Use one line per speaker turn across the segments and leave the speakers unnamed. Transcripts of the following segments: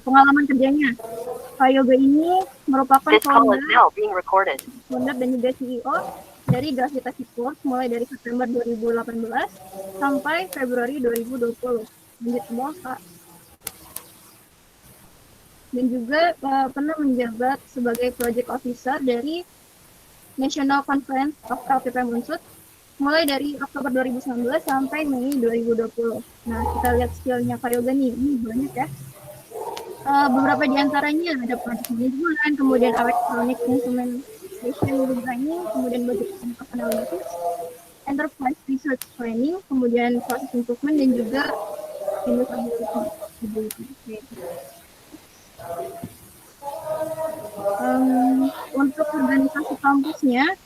pengalaman kerjanya. Kak Yoga ini merupakan founder dan juga CEO dari Gravitasi Course mulai dari September 2018 sampai Februari 2020. Lanjut ke bawah, Kak. Dan juga pernah menjabat sebagai Project Officer dari National Conference of LPPM Unsud mulai dari Oktober 2019 sampai Mei 2020. Nah, kita lihat skillnya Kak Yoga nih, ini banyak ya. Beberapa di antaranya ada project management, kemudian electronic instrumentation designing, kemudian budget analysis, enterprise research planning, kemudian process improvement, dan juga usability. Untuk organisasi kampusnya,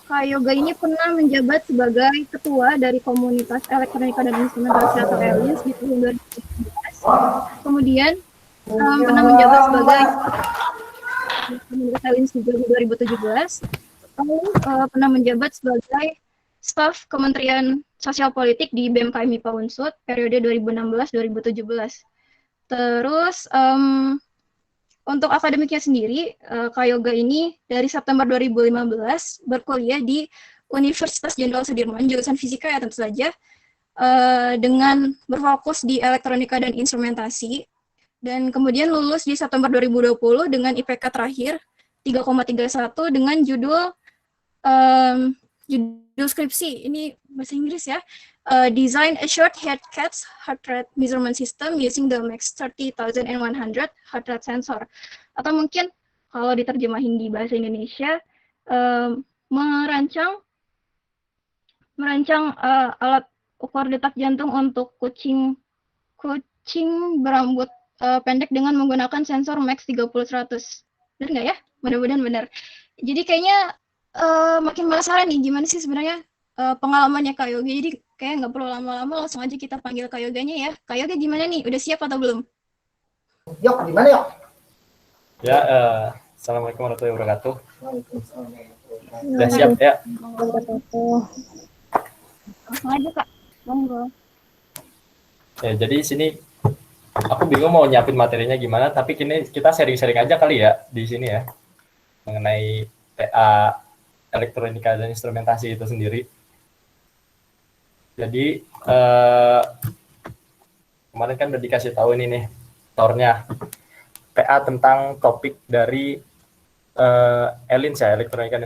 Kak Yoga ini pernah menjabat sebagai ketua dari komunitas elektronika dan instrumentasi atau ELINS di tahun 2017. Kemudian pernah menjabat sebagai komunitas ELINS di 2017. Lalu pernah menjabat sebagai staf Kementerian Sosial Politik di BMKM MIPA Unsud periode 2016-2017. Terus untuk akademiknya sendiri, Kak Yoga ini dari September 2015 berkuliah di Universitas Jenderal Sudirman, jurusan fisika ya tentu saja, dengan berfokus di elektronika dan instrumentasi, dan kemudian lulus di September 2020 dengan IPK terakhir 3,31 dengan judul skripsi, ini bahasa Inggris ya, Design a short head-cat's heart rate measurement system using the Max 30,100 heart rate sensor. Atau mungkin kalau diterjemahin di bahasa Indonesia, merancang alat ukur detak jantung untuk kucing berambut pendek dengan menggunakan sensor Max 30-100. Benar nggak ya? Mudah-mudahan benar. Jadi kayaknya makin penasaran nih gimana sih sebenarnya pengalamannya Kak Yoga. Jadi kayak nggak perlu lama-lama, langsung aja kita panggil Kak Yoganya ya. Kak Yoga gimana nih? Udah siap atau belum?
Yok, gimana Yok?
Ya, Assalamualaikum warahmatullahi wabarakatuh. Udah siap ya?
Langsung aja Kak, monggo.
Ya, jadi sini aku bingung mau nyiapin materinya gimana, tapi kini kita sharing-sharing aja kali ya di sini ya, mengenai TA elektronika dan instrumentasi itu sendiri. Jadi kemarin kan udah dikasih tahu ini nih tornya PA tentang topik dari ELINS ya, elektronika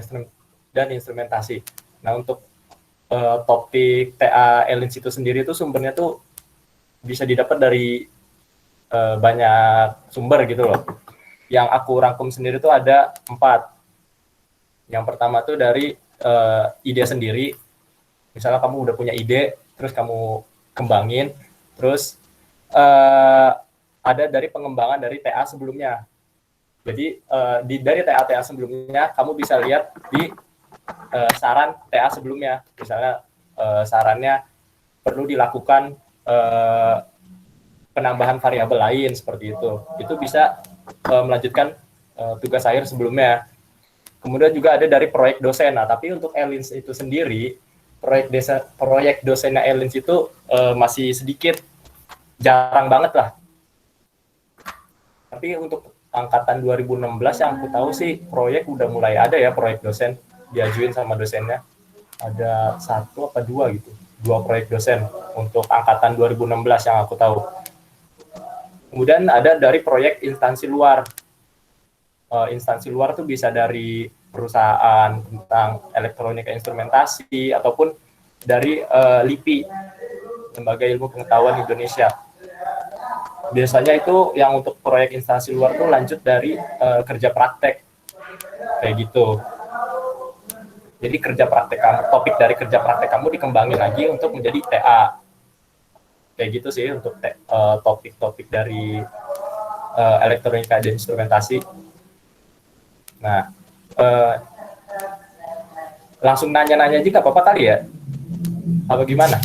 dan instrumentasi. Nah, untuk topik TA ELINS itu sendiri itu sumbernya tuh bisa didapat dari banyak sumber gitu loh. Yang aku rangkum sendiri tuh ada 4. Yang pertama tuh dari ide sendiri. Misalnya kamu udah punya ide, terus kamu kembangin, terus ada dari pengembangan dari TA sebelumnya. Jadi dari TA sebelumnya, kamu bisa lihat di saran TA sebelumnya. Misalnya sarannya perlu dilakukan penambahan variabel lain seperti itu. Itu bisa melanjutkan tugas akhir sebelumnya. Kemudian juga ada dari proyek dosen. Nah, tapi untuk ELINS itu sendiri, proyek dosennya ELINS itu masih sedikit, jarang banget lah. Tapi untuk angkatan 2016 yang aku tahu sih proyek udah mulai ada ya, proyek dosen diajuin sama dosennya. Ada 1 apa 2 gitu, 2 proyek dosen untuk angkatan 2016 yang aku tahu. Kemudian ada dari proyek instansi luar. Instansi luar tuh bisa dari perusahaan tentang elektronika instrumentasi ataupun dari LIPI, Lembaga Ilmu Pengetahuan Indonesia. Biasanya itu yang untuk proyek instansi luar tuh lanjut dari kerja praktek kayak gitu. Jadi kerja praktek topik dari kerja praktek kamu dikembangin lagi untuk menjadi TA. Kayak gitu sih untuk topik-topik dari elektronika dan instrumentasi. Nah, langsung nanya-nanya aja nggak apa-apa kali ya? Apa gimana?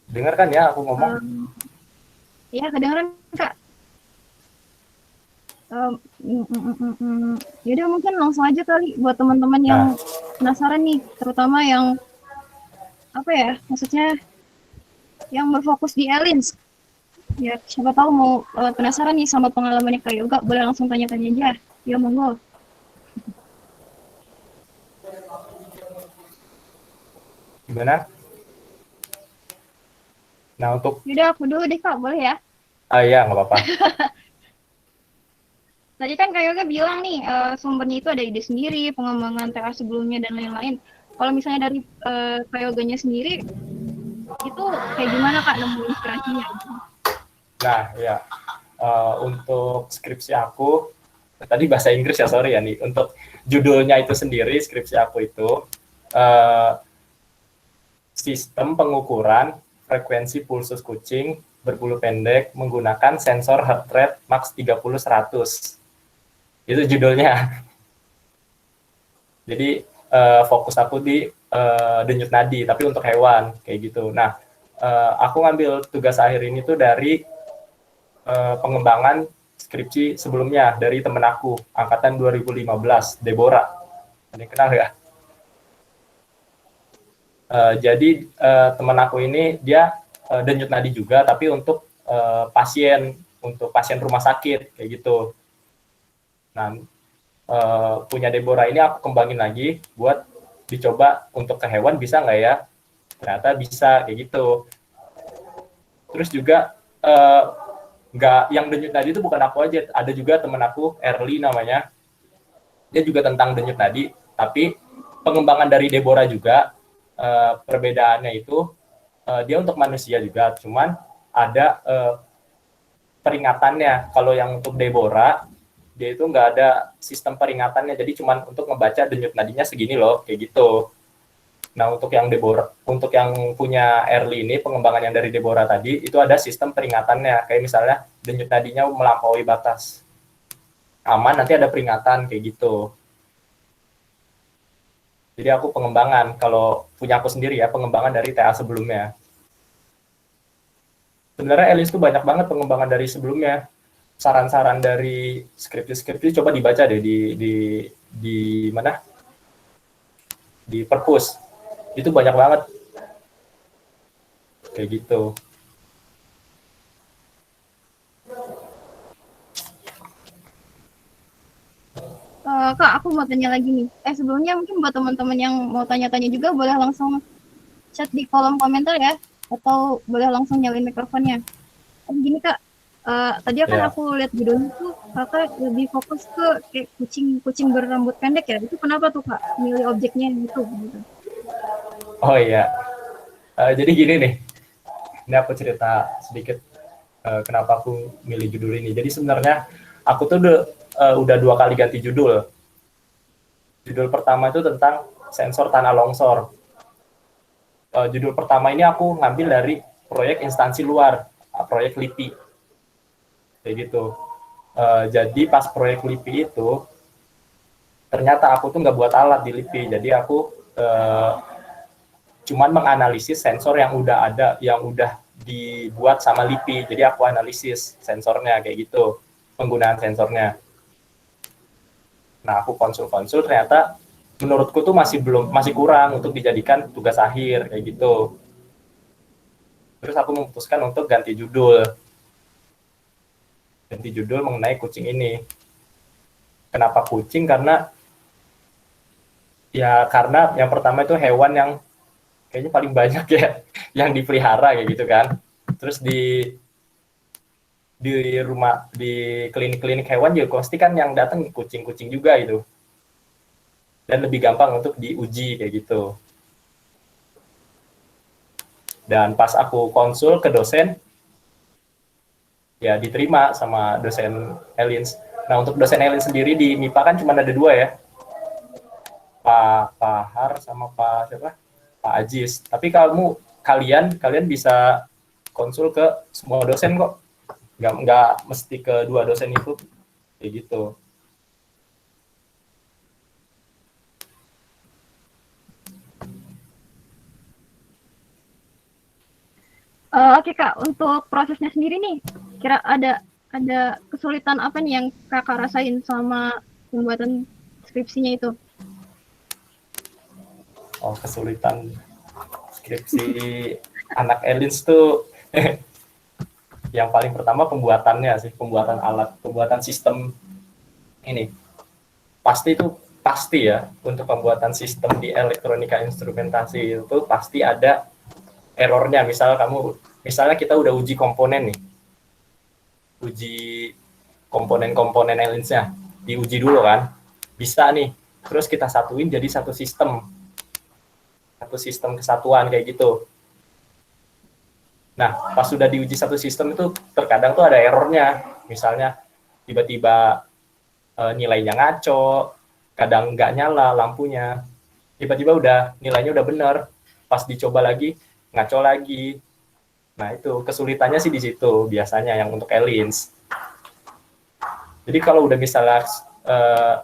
Dengar kan ya aku ngomong?
Iya, kedengeran Kak. Yaudah mungkin langsung aja kali buat teman-teman yang penasaran nih, terutama yang apa ya, maksudnya yang berfokus di Elins. Ya, siapa tahu mau penasaran nih sama pengalamannya Kak Yoga, boleh langsung tanya-tanya aja. Ya, monggo.
Gimana? Nah, untuk
Yaudah, aku dulu deh Kak, boleh ya?
ya nggak apa-apa.
Tadi kan Kak Yoga bilang nih, sumbernya itu ada ide sendiri, pengembangan TA sebelumnya, dan lain-lain. Kalau misalnya dari Kak Yoganya sendiri, itu kayak gimana Kak nemu inspirasinya?
Nah, ya untuk skripsi aku tadi bahasa Inggris ya, sorry ya nih. Untuk judulnya itu sendiri skripsi aku itu sistem pengukuran frekuensi pulsus kucing berbulu pendek menggunakan sensor heart rate max 30-100. Itu judulnya. Jadi fokus aku di denyut nadi, tapi untuk hewan kayak gitu. Nah, aku ngambil tugas akhir ini tuh dari pengembangan skripsi sebelumnya dari temen aku, angkatan 2015, Deborah. Ada yang kenal ya? Jadi teman aku ini dia denyut nadi juga, tapi untuk pasien rumah sakit kayak gitu. Nah, punya Deborah ini aku kembangin lagi buat dicoba untuk ke hewan bisa nggak ya? Ternyata bisa kayak gitu. Terus juga nggak yang denyut nadi itu bukan aku aja, ada juga teman aku Erli namanya, dia juga tentang denyut nadi, tapi pengembangan dari Deborah juga perbedaannya itu dia untuk manusia juga, cuman ada peringatannya. Kalau yang untuk Deborah dia itu nggak ada sistem peringatannya, jadi cuman untuk ngebaca denyut nadinya segini loh kayak gitu. Nah, untuk yang Deborah, untuk yang punya Early ini, pengembangan yang dari Deborah tadi, itu ada sistem peringatannya. Kayak misalnya denyut nadinya melampaui batas aman, nanti ada peringatan kayak gitu. Jadi aku pengembangan, kalau punya aku sendiri ya, pengembangan dari TA sebelumnya. Sebenarnya Elis itu banyak banget pengembangan dari sebelumnya. Saran-saran dari skripsi-skripsi coba dibaca deh di mana? Di perpus. Itu banyak banget kayak gitu.
Kak, aku mau tanya lagi nih. Sebelumnya mungkin buat teman-teman yang mau tanya-tanya juga boleh langsung chat di kolom komentar ya, atau boleh langsung nyalain mikrofonnya. Gini Kak, tadi kan
Ya.
aku lihat judulnya tuh Kakak lebih fokus ke kayak kucing berambut pendek ya. Itu kenapa tuh Kak milih objeknya gitu?
Oh iya. Jadi gini nih, ini aku cerita sedikit kenapa aku milih judul ini. Jadi sebenarnya aku tuh udah 2 kali ganti judul. Judul pertama itu tentang sensor tanah longsor. Judul pertama ini aku ngambil dari proyek instansi luar, proyek LIPI. Kayak gitu. Jadi pas proyek LIPI itu, ternyata aku tuh nggak buat alat di LIPI. Jadi aku cuman menganalisis sensor yang udah ada, yang udah dibuat sama LIPI. Jadi aku analisis sensornya kayak gitu, penggunaan sensornya. Nah, aku konsul-konsul, ternyata menurutku tuh masih kurang untuk dijadikan tugas akhir kayak gitu. Terus aku memutuskan untuk ganti judul mengenai kucing ini. Kenapa kucing? Karena yang pertama itu hewan yang kayaknya paling banyak ya yang dipelihara kayak gitu kan. Terus di rumah, di klinik-klinik hewan juga pasti kan yang datang kucing-kucing juga itu, dan lebih gampang untuk diuji kayak gitu. Dan pas aku konsul ke dosen, ya diterima sama dosen Elins. Nah, untuk dosen Elins sendiri di MIPA kan cuma ada 2 ya, Pak Har sama Pak siapa? Pak Ajis. Tapi kalian bisa konsul ke semua dosen kok, nggak mesti ke 2 dosen itu kayak gitu.
Oke Kak, untuk prosesnya sendiri nih, kira ada kesulitan apa nih yang Kakak rasain selama pembuatan skripsinya itu?
Oh, kesulitan skripsi anak Elins tuh yang paling pertama pembuatannya sih, pembuatan alat, pembuatan sistem ini. Pasti ya, untuk pembuatan sistem di elektronika instrumentasi itu pasti ada errornya. Misalnya kita udah uji komponen nih, uji komponen-komponen Elinsnya, diuji dulu kan, bisa nih, terus kita satuin jadi satu sistem kesatuan kayak gitu. Nah, pas sudah diuji satu sistem itu terkadang tuh ada errornya, misalnya tiba-tiba nilainya ngaco, kadang nggak nyala lampunya, tiba-tiba nilainya udah benar, pas dicoba lagi ngaco lagi. Nah, itu kesulitannya sih di situ biasanya yang untuk Elins. Jadi kalau udah misalnya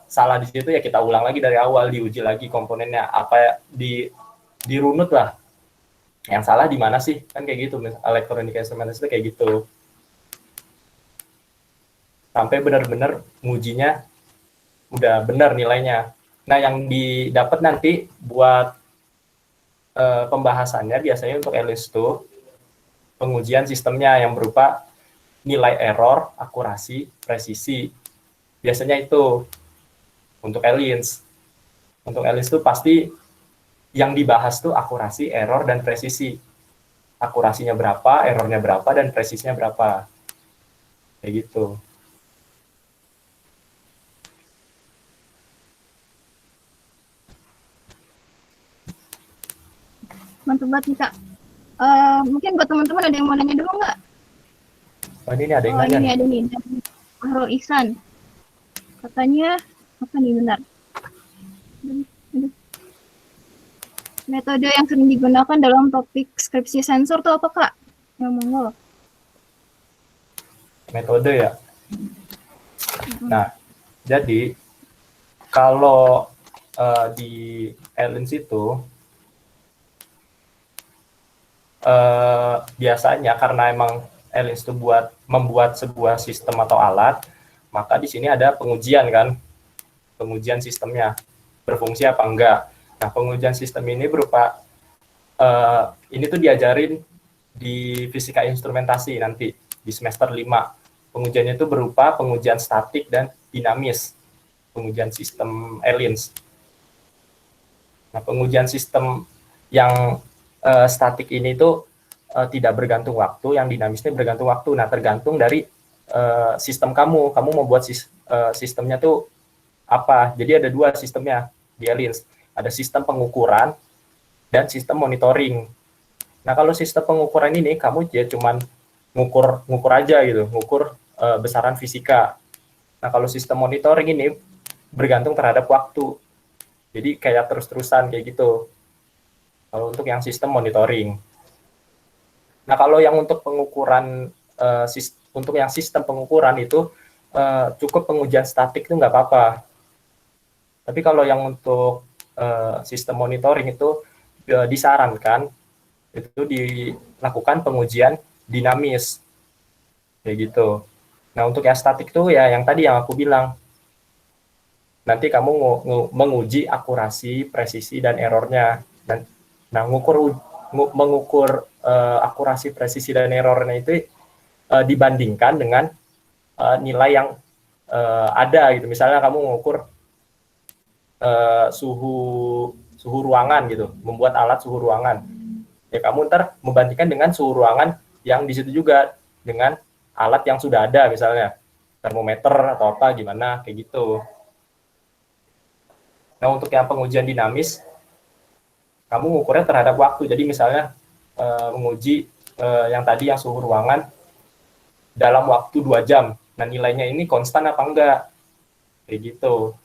salah di situ ya kita ulang lagi dari awal, diuji lagi komponennya apa, dirunut lah. Yang salah di mana sih? Kan kayak gitu, elektronika instrumentasi itu kayak gitu. Sampai benar-benar ngujinya udah benar nilainya. Nah, yang didapat nanti buat pembahasannya biasanya untuk Elins itu pengujian sistemnya yang berupa nilai error, akurasi, presisi. Biasanya itu untuk Elins. Untuk Elins itu pasti yang dibahas tuh akurasi, error, dan presisi. Akurasinya berapa, errornya berapa, dan presisinya berapa. Kayak gitu.
Mantap banget nih Kak. Mungkin buat teman-teman ada yang mau nanya dulu nggak?
Oh, ini ada yang nanya.
Ini ada nih, dari Fahrul Ihsan. Katanya, apa nih benar? Metode yang sering digunakan dalam topik skripsi sensor itu apa Kak? Yang monggo.
Metode ya. Nah, jadi kalau di Elins itu biasanya karena emang Elins itu membuat sebuah sistem atau alat, maka di sini ada pengujian kan, pengujian sistemnya berfungsi apa enggak. Nah, pengujian sistem ini berupa ini tuh diajarin di fisika instrumentasi nanti di semester 5. Pengujiannya itu berupa pengujian statik dan dinamis, pengujian sistem Elins. Nah, pengujian sistem yang statik ini tuh tidak bergantung waktu, yang dinamisnya bergantung waktu. Nah, tergantung dari sistem kamu mau buat sistemnya tuh apa. Jadi ada dua sistemnya di Elins. Ada sistem pengukuran dan sistem monitoring. Nah, kalau sistem pengukuran ini kamu ya cuman ngukur aja gitu, ngukur besaran fisika. Nah, kalau sistem monitoring ini bergantung terhadap waktu. Jadi kayak terus-terusan kayak gitu. Kalau untuk yang sistem monitoring. Nah, kalau yang untuk pengukuran untuk yang sistem pengukuran itu cukup pengujian statik itu nggak apa-apa. Tapi kalau yang untuk sistem monitoring itu disarankan itu dilakukan pengujian dinamis kayak gitu. Nah, untuk yang statik tuh ya yang tadi yang aku bilang, nanti kamu menguji akurasi, presisi, dan errornya. Dan nah, mengukur akurasi, presisi, dan errornya itu dibandingkan dengan nilai yang ada gitu. Misalnya kamu mengukur suhu ruangan gitu, membuat alat suhu ruangan. Ya kamu ntar membandingkan dengan suhu ruangan yang di situ juga dengan alat yang sudah ada, misalnya termometer atau apa gimana kayak gitu. Nah, untuk yang pengujian dinamis, kamu mengukurnya terhadap waktu. Jadi misalnya menguji yang tadi yang suhu ruangan dalam waktu 2 jam. Nah, nilainya ini konstan apa enggak? Kayak gitu.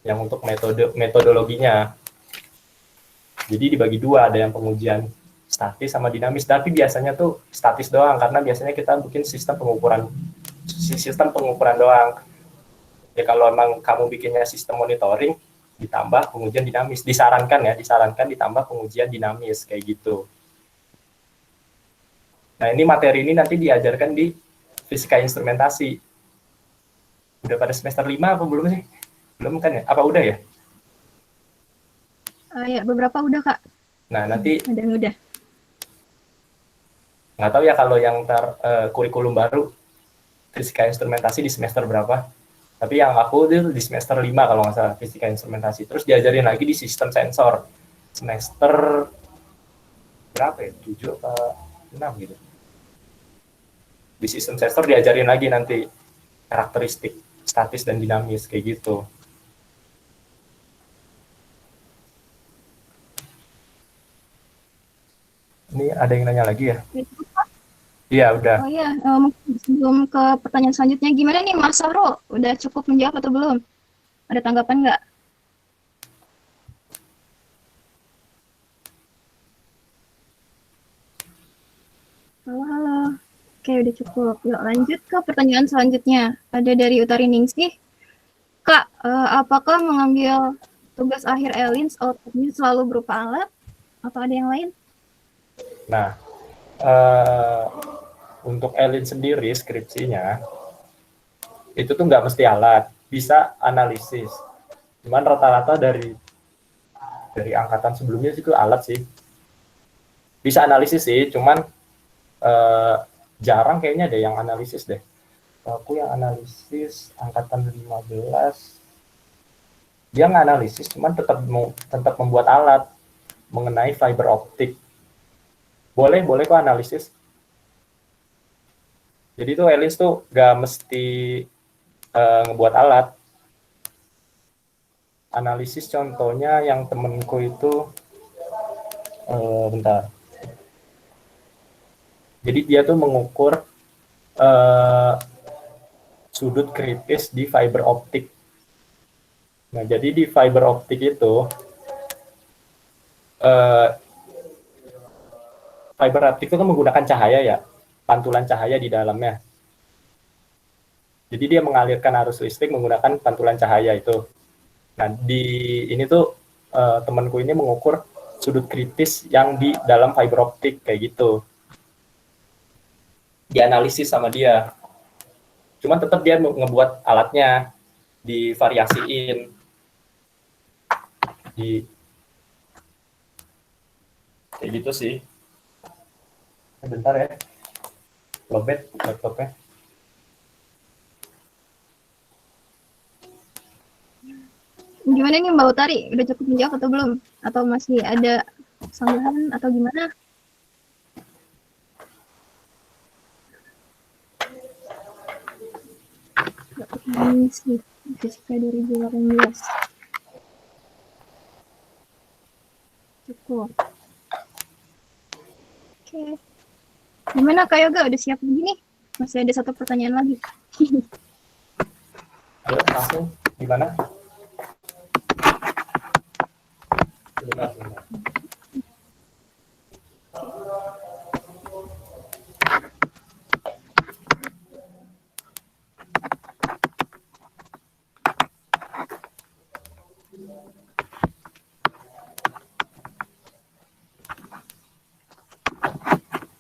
Yang untuk metodologinya. Jadi dibagi dua, ada yang pengujian statis sama dinamis. Tapi biasanya tuh statis doang, karena biasanya kita bikin sistem pengukuran doang. Ya kalau emang kamu bikinnya sistem monitoring, ditambah pengujian dinamis. Disarankan ditambah pengujian dinamis, kayak gitu. Nah, ini materi ini nanti diajarkan di fisika instrumentasi. Udah pada semester 5 apa belum sih? Belum kan ya? Apa udah ya?
Ya, beberapa udah Kak.
Nah, nanti
Udah.
nggak tahu ya kalau yang kurikulum baru fisika instrumentasi di semester berapa. Tapi yang aku itu di semester 5 kalau nggak salah, fisika instrumentasi. Terus diajarin lagi di sistem sensor. Semester berapa ya? 7 atau 6 gitu. Di sistem sensor diajarin lagi nanti karakteristik statis dan dinamis kayak gitu. Ini ada yang nanya lagi ya? Iya, udah.
Oh iya, sebelum ke pertanyaan selanjutnya, gimana nih Mas Sahro? Udah cukup menjawab atau belum? Ada tanggapan nggak? Halo. Oke, udah cukup. Yuk lanjut ke pertanyaan selanjutnya. Ada dari Utari Ningsih. Kak, apakah mengambil tugas akhir ELINS outputnya selalu berupa alat? Atau ada yang lain?
Nah, untuk Elin sendiri skripsinya itu tuh nggak mesti alat, bisa analisis. Cuman rata-rata dari angkatan sebelumnya itu alat sih. Bisa analisis sih, cuman jarang kayaknya ada yang analisis deh. Aku yang analisis angkatan 15, dia nggak analisis, cuman tetap membuat alat mengenai fiber optik. Boleh kok analisis. Jadi tuh Elins tuh nggak mesti ngebuat alat. Analisis contohnya yang temenku itu, bentar. Jadi dia tuh mengukur sudut kritis di fiber optik. Nah, jadi di fiber optik itu, fiber optik itu kan menggunakan cahaya ya, pantulan cahaya di dalamnya. Jadi dia mengalirkan arus listrik menggunakan pantulan cahaya itu. Nah, di ini tuh temanku ini mengukur sudut kritis yang di dalam fiber optik kayak gitu. Dianalisis sama dia. Cuman tetap dia ngebuat alatnya, divariasiin. Kayak gitu sih. Bentar ya. Lobet laptopnya.
Gimana nih Mbak Utari? Udah cukup menjawab atau belum? Atau masih ada sambungan atau gimana? Sih, fisika 2018. Cukup. Oke. Gimana Kak Yoga? Udah siap begini? Masih ada satu pertanyaan lagi.
Ayo langsung gimana?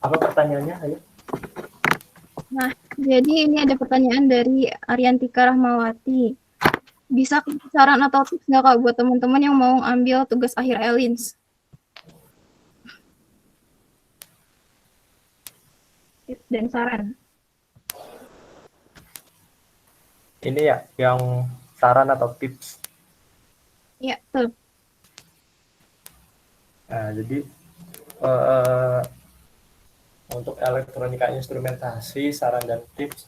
Apa pertanyaannya? Ayo.
Nah, jadi ini ada pertanyaan dari Ariantika Rahmawati. Bisa saran atau tips nggak Kak buat teman-teman yang mau ambil tugas akhir ELINS? Tips dan saran.
Ini ya, yang saran atau tips.
Iya, betul.
Nah, jadi untuk elektronika instrumentasi, saran dan tips.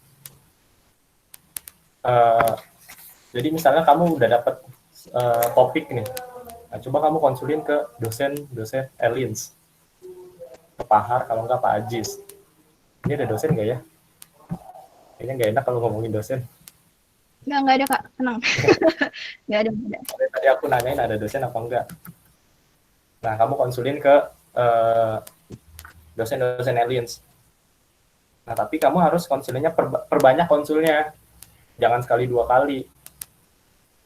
Jadi misalnya kamu udah dapat topik nih, nah, coba kamu konsulin ke dosen ELINS, ke Pak Har, kalau nggak Pak Ajis. Ini ada dosen nggak ya? Kayaknya nggak enak kalau ngomongin dosen.
Nggak ada Kak, tenang. Nggak ada.
Tadi aku nanyain ada dosen apa enggak. Nah, kamu konsulin ke dosen ELINS. Nah, tapi kamu harus konsulnya perbanyak konsulnya. Jangan sekali 2 kali.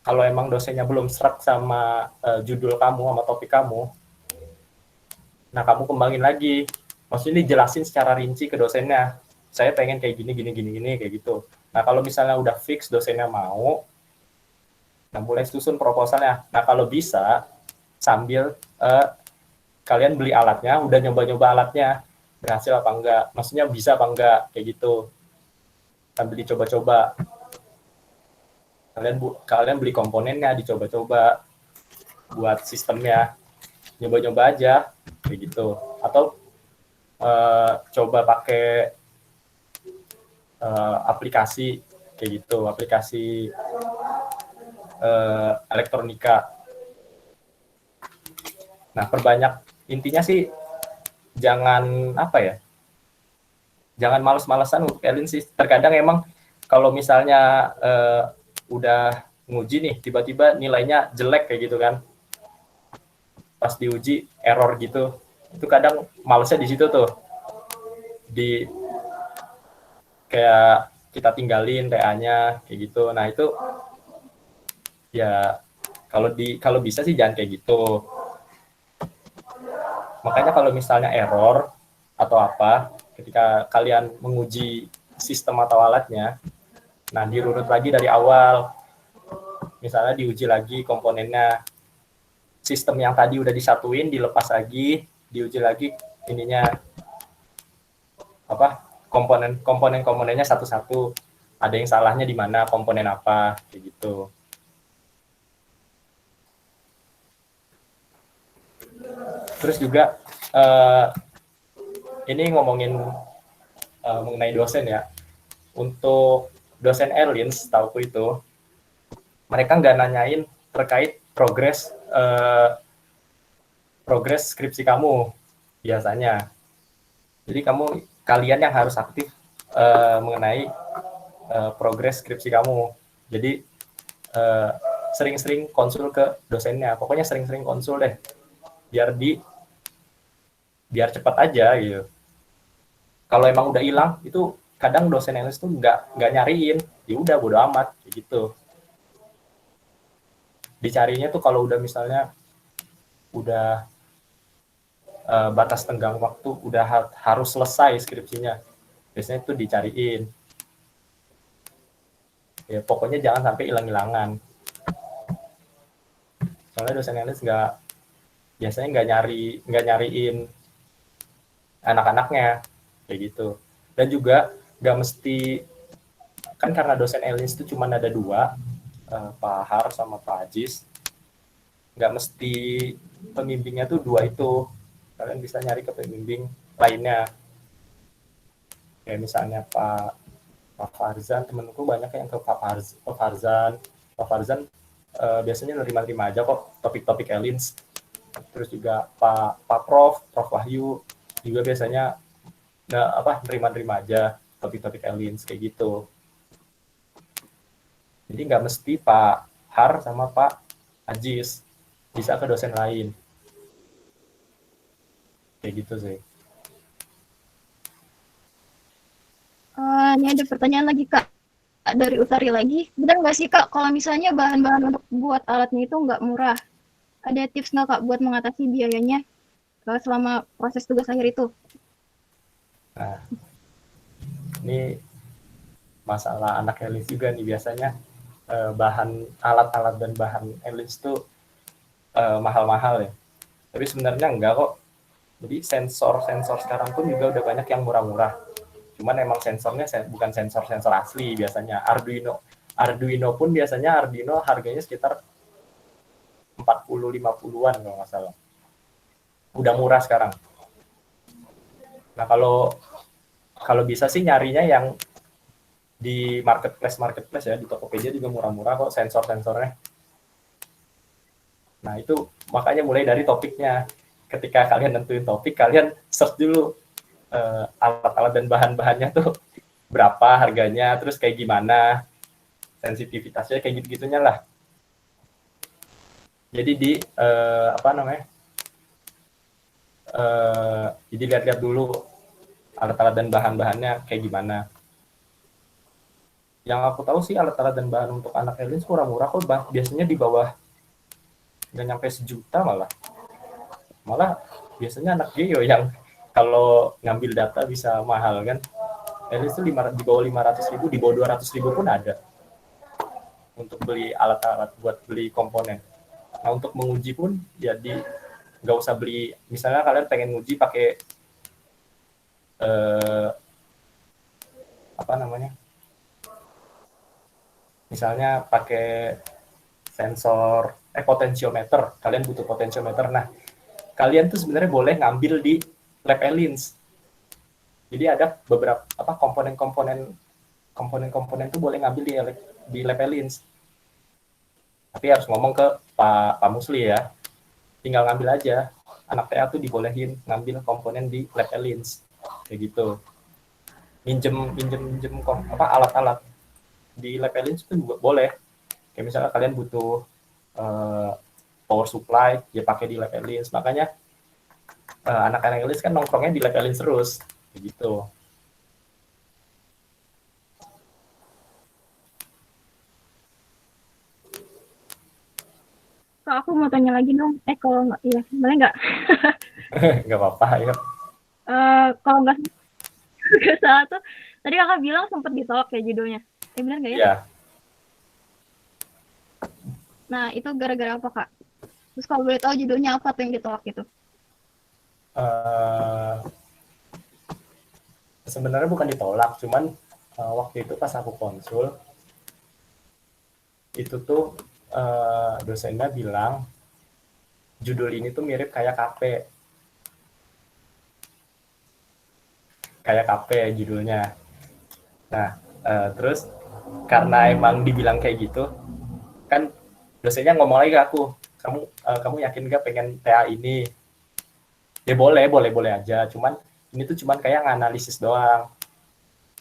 Kalau emang dosennya belum serak sama judul kamu, sama topik kamu, nah kamu kembangin lagi. Maksudnya dijelasin secara rinci ke dosennya. Saya pengen kayak gini, kayak gitu. Nah, kalau misalnya udah fix dosennya mau, nah mulai susun proposalnya. Nah, kalau bisa, sambil kalian beli alatnya, udah nyoba-nyoba alatnya, berhasil apa enggak, maksudnya bisa apa enggak, kayak gitu. Sambil dicoba-coba. Kalian beli komponennya, dicoba-coba buat sistemnya, nyoba-nyoba aja, kayak gitu. Atau coba pakai aplikasi, kayak gitu, aplikasi elektronika. Nah, intinya sih jangan jangan males-malesan untuk Elin sih. Terkadang emang kalau misalnya udah nguji nih, tiba-tiba nilainya jelek kayak gitu kan, pas diuji error gitu, itu kadang malesnya di situ tuh, di kayak kita tinggalin TA-nya kayak gitu. Nah itu ya kalau bisa sih jangan kayak gitu. Makanya kalau misalnya error atau apa, ketika kalian menguji sistem atau alatnya, nah dirunut lagi dari awal. Misalnya diuji lagi komponennya, sistem yang tadi udah disatuin, dilepas lagi, diuji lagi ininya komponennya satu-satu. Ada yang salahnya di mana, komponen apa, kayak gitu. Terus juga ini ngomongin mengenai dosen ya. Untuk dosen Erlins, tauku itu, mereka nggak nanyain terkait progres skripsi kamu biasanya. Jadi kalian yang harus aktif mengenai progres skripsi kamu. Jadi sering-sering konsul ke dosennya. Pokoknya sering-sering konsul deh, biar cepat aja gitu. Kalau emang udah hilang, itu kadang dosen English tuh nggak nyariin, ya udah bodo amat kayak gitu. Dicarinya tuh kalau udah misalnya udah batas tenggang waktu, udah harus selesai skripsinya, biasanya tuh dicariin. Ya pokoknya jangan sampai hilang-hilangan. Soalnya dosen English biasanya nggak nyariin anak-anaknya kayak gitu. Dan juga nggak mesti, kan karena dosen English itu cuma ada dua, Pak Har sama Pak Ajis, nggak mesti pembimbingnya tuh dua itu. Kalian bisa nyari ke pembimbing lainnya, kayak misalnya Pak Farzan, temenku banyak yang ke Pak Farzan biasanya nerima aja kok topik-topik Elins. Terus juga Pak Prof Wahyu juga biasanya nerima aja topik-topik Elins kayak gitu. Jadi nggak mesti Pak Har sama Pak Ajis, bisa ke dosen lain. Kayak gitu sih.
Ini ada pertanyaan lagi Kak, dari Utari lagi. Benar nggak sih Kak, kalau misalnya bahan-bahan untuk buat alatnya itu nggak murah? Ada tips nggak Kak buat mengatasi biayanya selama proses tugas akhir itu?
Nah, ini masalah anak Elins juga nih, biasanya alat-alat dan bahan Elins itu mahal-mahal ya. Tapi sebenarnya enggak kok. Jadi sensor sekarang pun juga udah banyak yang murah-murah. Cuman emang sensornya bukan sensor asli biasanya. Arduino pun biasanya harganya sekitar 40-50-an kalau nggak salah. Udah murah sekarang. Nah kalau bisa sih nyarinya yang di marketplace ya, di Tokopedia juga murah-murah kok sensor-sensornya. Nah itu makanya mulai dari topiknya. Ketika kalian nentuin topik, kalian search dulu alat-alat dan bahan-bahannya tuh berapa harganya, terus kayak gimana, sensitivitasnya kayak gitu-gitunya lah. Jadi jadi lihat-lihat dulu alat-alat dan bahan-bahannya kayak gimana. Yang aku tahu sih alat-alat dan bahan untuk anak Elins murah-murah kok, biasanya di bawah nggak nyampe sejuta malah biasanya anak Geo yang kalau ngambil data bisa mahal kan. Elins itu di bawah 500.000, di bawah 200.000 pun ada untuk beli alat-alat buat beli komponen. Nah untuk menguji pun ya nggak usah beli, misalnya kalian pengen nguji pakai apa namanya, misalnya pakai sensor potentiometer, kalian butuh potentiometer. Nah, kalian tuh sebenarnya boleh ngambil di Lab Elins. Jadi ada beberapa komponen tuh boleh ngambil di Lab Elins. Tapi harus ngomong ke Pak Musli ya. Tinggal ngambil aja. Anak TA tuh dibolehin ngambil komponen di Lab Elins. Kayak gitu. Minjem alat-alat di Lab Elins itu juga boleh. Kayak misalnya kalian butuh power supply, ya pakai di Lab Elins. Makanya anak-anak Elins kan nongkrongnya di Lab Elins terus, kayak gitu.
Kak, aku mau tanya lagi dong. Kalau nggak, iya, boleh nggak?
Nggak apa-apa, ya.
Kalau nggak salah tuh, tadi kakak bilang sempat ditolak ya judulnya. Benar nggak ya?
Iya.
Nah, itu gara-gara apa, Kak? Terus kalau boleh tahu judulnya apa tuh yang ditolak itu?
Sebenarnya bukan ditolak, cuman waktu itu pas aku konsul, itu tuh dosennya bilang judul ini tuh mirip kayak KP judulnya. Nah, terus karena emang dibilang kayak gitu, kan dosennya ngomong lagi ke aku, kamu yakin gak pengen TA ini? Ya boleh aja, cuman ini tuh cuman kayak nganalisis doang.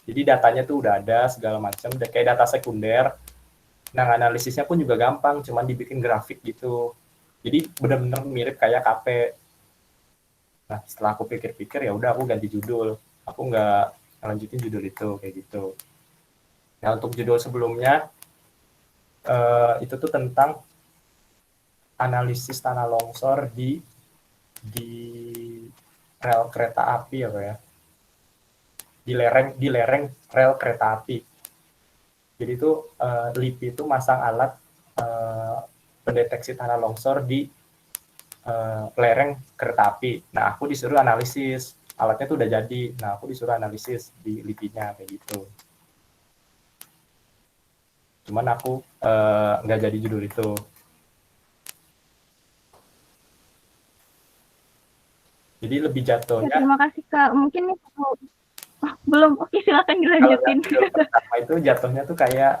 Jadi datanya tuh udah ada segala macam, udah kayak data sekunder. Nah, analisisnya pun juga gampang, cuman dibikin grafik gitu. Jadi benar-benar mirip kayak KP. Nah, setelah aku pikir-pikir, ya udah aku ganti judul. Aku nggak lanjutin judul itu, kayak gitu. Nah, untuk judul sebelumnya, itu tuh tentang analisis tanah longsor di rel kereta api apa ya, di lereng rel kereta api. Jadi itu LIPI itu masang alat pendeteksi tanah longsor di lereng kereta api. Nah, aku disuruh analisis, alatnya tuh udah jadi. Nah, aku disuruh analisis di LIPI-nya kayak gitu. Cuman aku nggak jadi judul itu. Jadi lebih jatuhnya.
Ya, terima kasih, Kak. Mungkin belum. Oke, silakan dilanjutin.
Judul pertama itu jatuhnya tuh kayak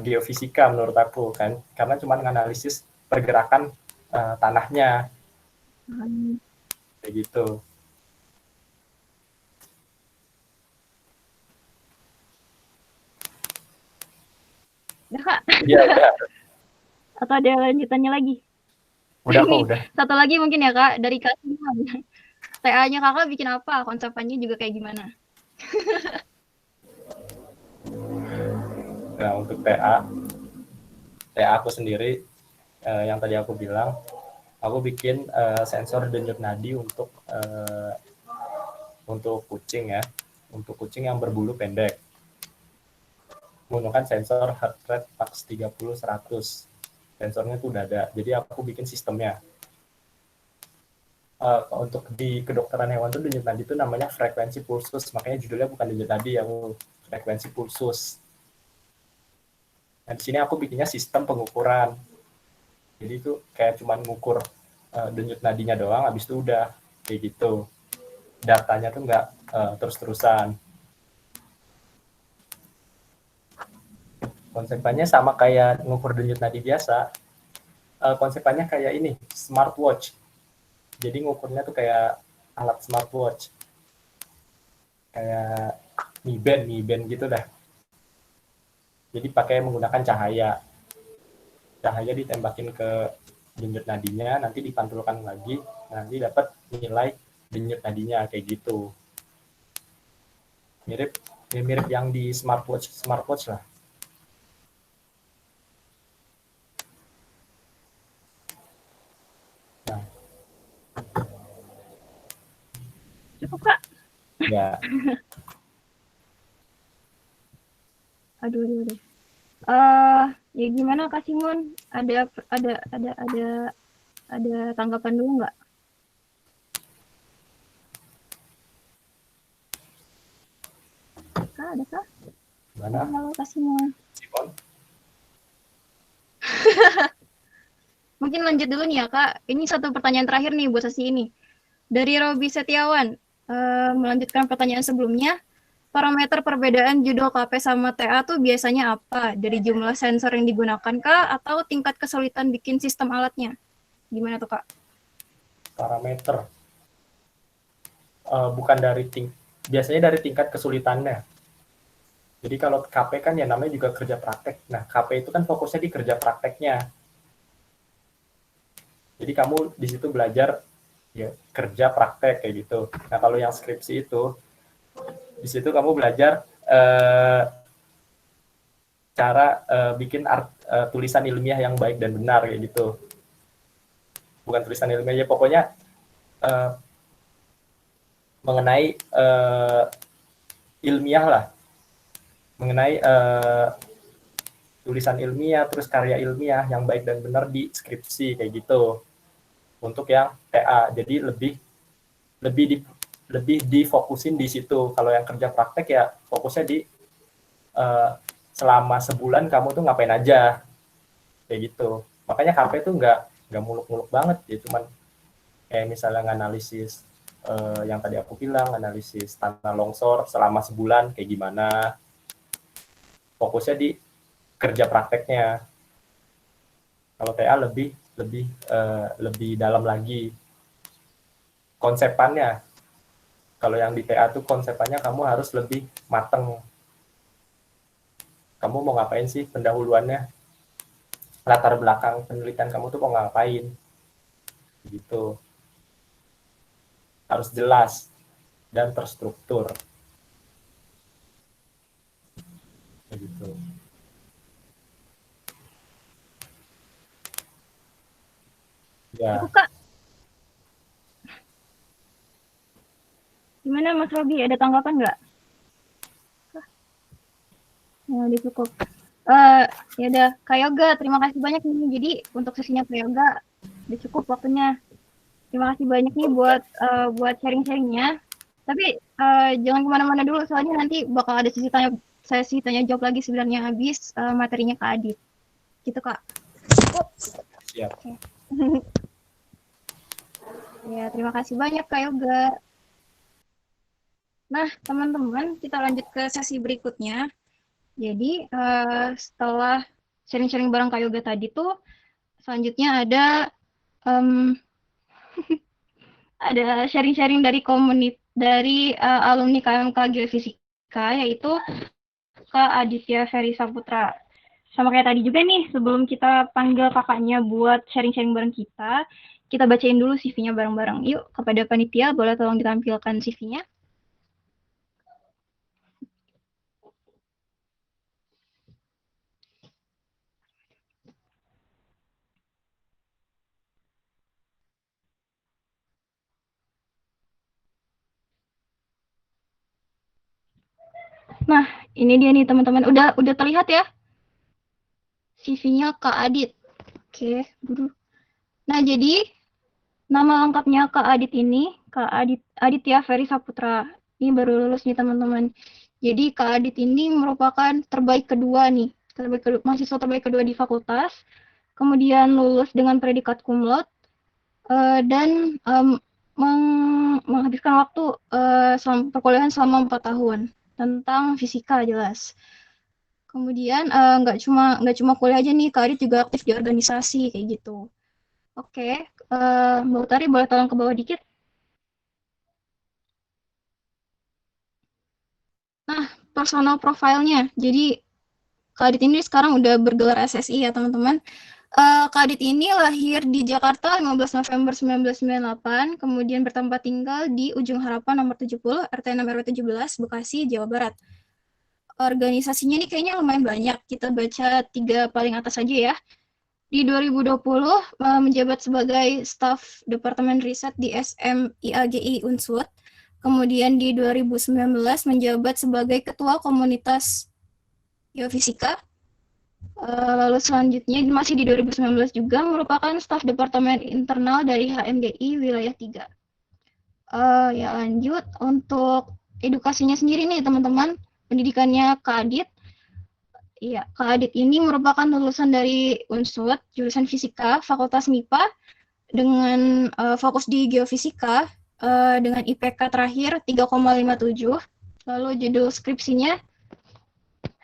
geofisika menurut aku kan, karena cuma menganalisis pergerakan tanahnya kayak gitu.
Udah, Kak?
Iya, udah.
Atau ada lanjutannya lagi?
Udah kok, udah.
Satu lagi mungkin ya, Kak, dari Kak Simon. TA-nya Kakak bikin apa? Konsepannya juga kayak gimana?
Nah, untuk TA aku sendiri, yang tadi aku bilang, aku bikin sensor denyut nadi untuk kucing ya, untuk kucing yang berbulu pendek. Menggunakan sensor heart rate max 30-100. Sensornya itu udah ada, jadi aku bikin sistemnya. Untuk di kedokteran hewan itu denyut nadi itu namanya frekuensi pulsus, makanya judulnya bukan denyut nadi, aku frekuensi pulsus. Nah, di sini aku bikinnya sistem pengukuran. Jadi itu kayak cuman ngukur denyut nadinya doang, habis itu udah kayak gitu. Datanya tuh nggak terus-terusan. Konsepannya sama kayak ngukur denyut nadi biasa. Konsepannya kayak ini, smartwatch. Jadi ngukurnya tuh kayak alat smartwatch. Kayak Mi Band gitu dah. Jadi pakai menggunakan cahaya. Cahaya ditembakin ke denyut nadinya, nanti dipantulkan lagi, nanti dapat nilai denyut nadinya kayak gitu. Mirip yang di smartwatch lah. Nah.
Cukup, Kak?
Ya.
Aduh. Ya gimana Kak Simon? Ada tanggapan dulu nggak? Adakah?
Mana?
Halo, Kak Simon.
Simon?
Mungkin lanjut dulu nih ya, Kak. Ini satu pertanyaan terakhir nih buat sesi ini. Dari Robi Setiawan, melanjutkan pertanyaan sebelumnya, parameter perbedaan judul KP sama TA tuh biasanya apa? Dari jumlah sensor yang digunakan kah? Atau tingkat kesulitan bikin sistem alatnya? Gimana tuh, Kak?
Parameter. Bukan dari biasanya dari tingkat kesulitannya. Jadi kalau KP kan ya namanya juga kerja praktek. Nah, KP itu kan fokusnya di kerja prakteknya. Jadi kamu di situ belajar ya kerja praktek kayak gitu. Nah, kalau yang skripsi itu di situ kamu belajar cara bikin tulisan ilmiah yang baik dan benar kayak gitu. Bukan tulisan ilmiah ya, pokoknya mengenai ilmiah lah, mengenai tulisan ilmiah, terus karya ilmiah yang baik dan benar di skripsi kayak gitu. Untuk yang TA, jadi lebih difokusin di situ. Kalau yang kerja praktek ya fokusnya di selama sebulan kamu tuh ngapain aja kayak gitu. Makanya KP tuh nggak muluk-muluk banget ya, cuman kayak misalnya analisis yang tadi aku bilang, analisis tanah longsor selama sebulan kayak gimana. Fokusnya di kerja prakteknya. Kalau TA lebih dalam lagi konsepannya. Kalau yang di TA tuh konsepannya kamu harus lebih mateng. Kamu mau ngapain sih pendahuluannya? Latar belakang penelitian kamu tuh mau ngapain? Gitu. Harus jelas dan terstruktur. Gitu. Ya.
Cukup, Kak. Gimana Mas Robi? Ada tanggapan nggak? Nah, cukup. Ya udah, Kak Yoga, terima kasih banyak nih. Jadi untuk sesinya Kak Yoga udah cukup waktunya. Terima kasih banyak nih buat sharing-sharingnya. Tapi jangan kemana-mana dulu, soalnya nanti bakal ada sesi tanya jawab lagi sebenarnya habis materinya Kak Adit. Gitu, Kak.
Siap.
Okay. Ya, terima kasih banyak Kak Yoga. Nah, teman-teman, kita lanjut ke sesi berikutnya. Jadi, setelah sharing-sharing bareng Kak Yoga tadi tuh, selanjutnya ada ada sharing-sharing dari alumni KMK Geofisika, yaitu Kak Aditya Ferry Saputra. Sama kayak tadi juga nih, sebelum kita panggil kakaknya buat sharing-sharing bareng kita bacain dulu CV-nya bareng-bareng. Yuk, kepada panitia, boleh tolong ditampilkan CV-nya. Nah, ini dia nih teman-teman. Udah terlihat ya CV-nya Kak Adit. Oke, dulu. Nah, jadi nama lengkapnya Kak Adit ini, Kak Aditya Ferry Saputra. Ini baru lulus nih teman-teman. Jadi Kak Adit ini merupakan terbaik kedua nih, mahasiswa terbaik kedua di fakultas. Kemudian lulus dengan predikat cum laude dan menghabiskan waktu perkuliahan selama 4 tahun tentang fisika jelas. Kemudian nggak cuma kuliah aja nih, Kak Adit juga aktif di organisasi kayak gitu. Oke, Mbak Utari boleh tolong ke bawah dikit. Nah, personal profile-nya. Jadi Kak Adit ini sekarang udah bergelar SSI ya teman-teman. Kak Adit ini lahir di Jakarta 15 November 1998, kemudian bertempat tinggal di Ujung Harapan nomor 70, RT 6 RW 17, Bekasi, Jawa Barat. Organisasinya ini kayaknya lumayan banyak. Kita baca 3 paling atas aja ya. Di 2020 menjabat sebagai staf Departemen Riset di SMIAGI Unsud. Kemudian di 2019 menjabat sebagai Ketua Komunitas Geofisika. Lalu selanjutnya masih di 2019 juga merupakan staf Departemen Internal dari HMGI Wilayah 3. Ya lanjut, untuk edukasinya sendiri nih teman-teman. pendidikannya Kak Adit. Iya, Kak Adit ini merupakan lulusan dari UNSUD, jurusan Fisika, Fakultas MIPA, dengan fokus di Geofisika, dengan IPK terakhir 3,57. Lalu judul skripsinya,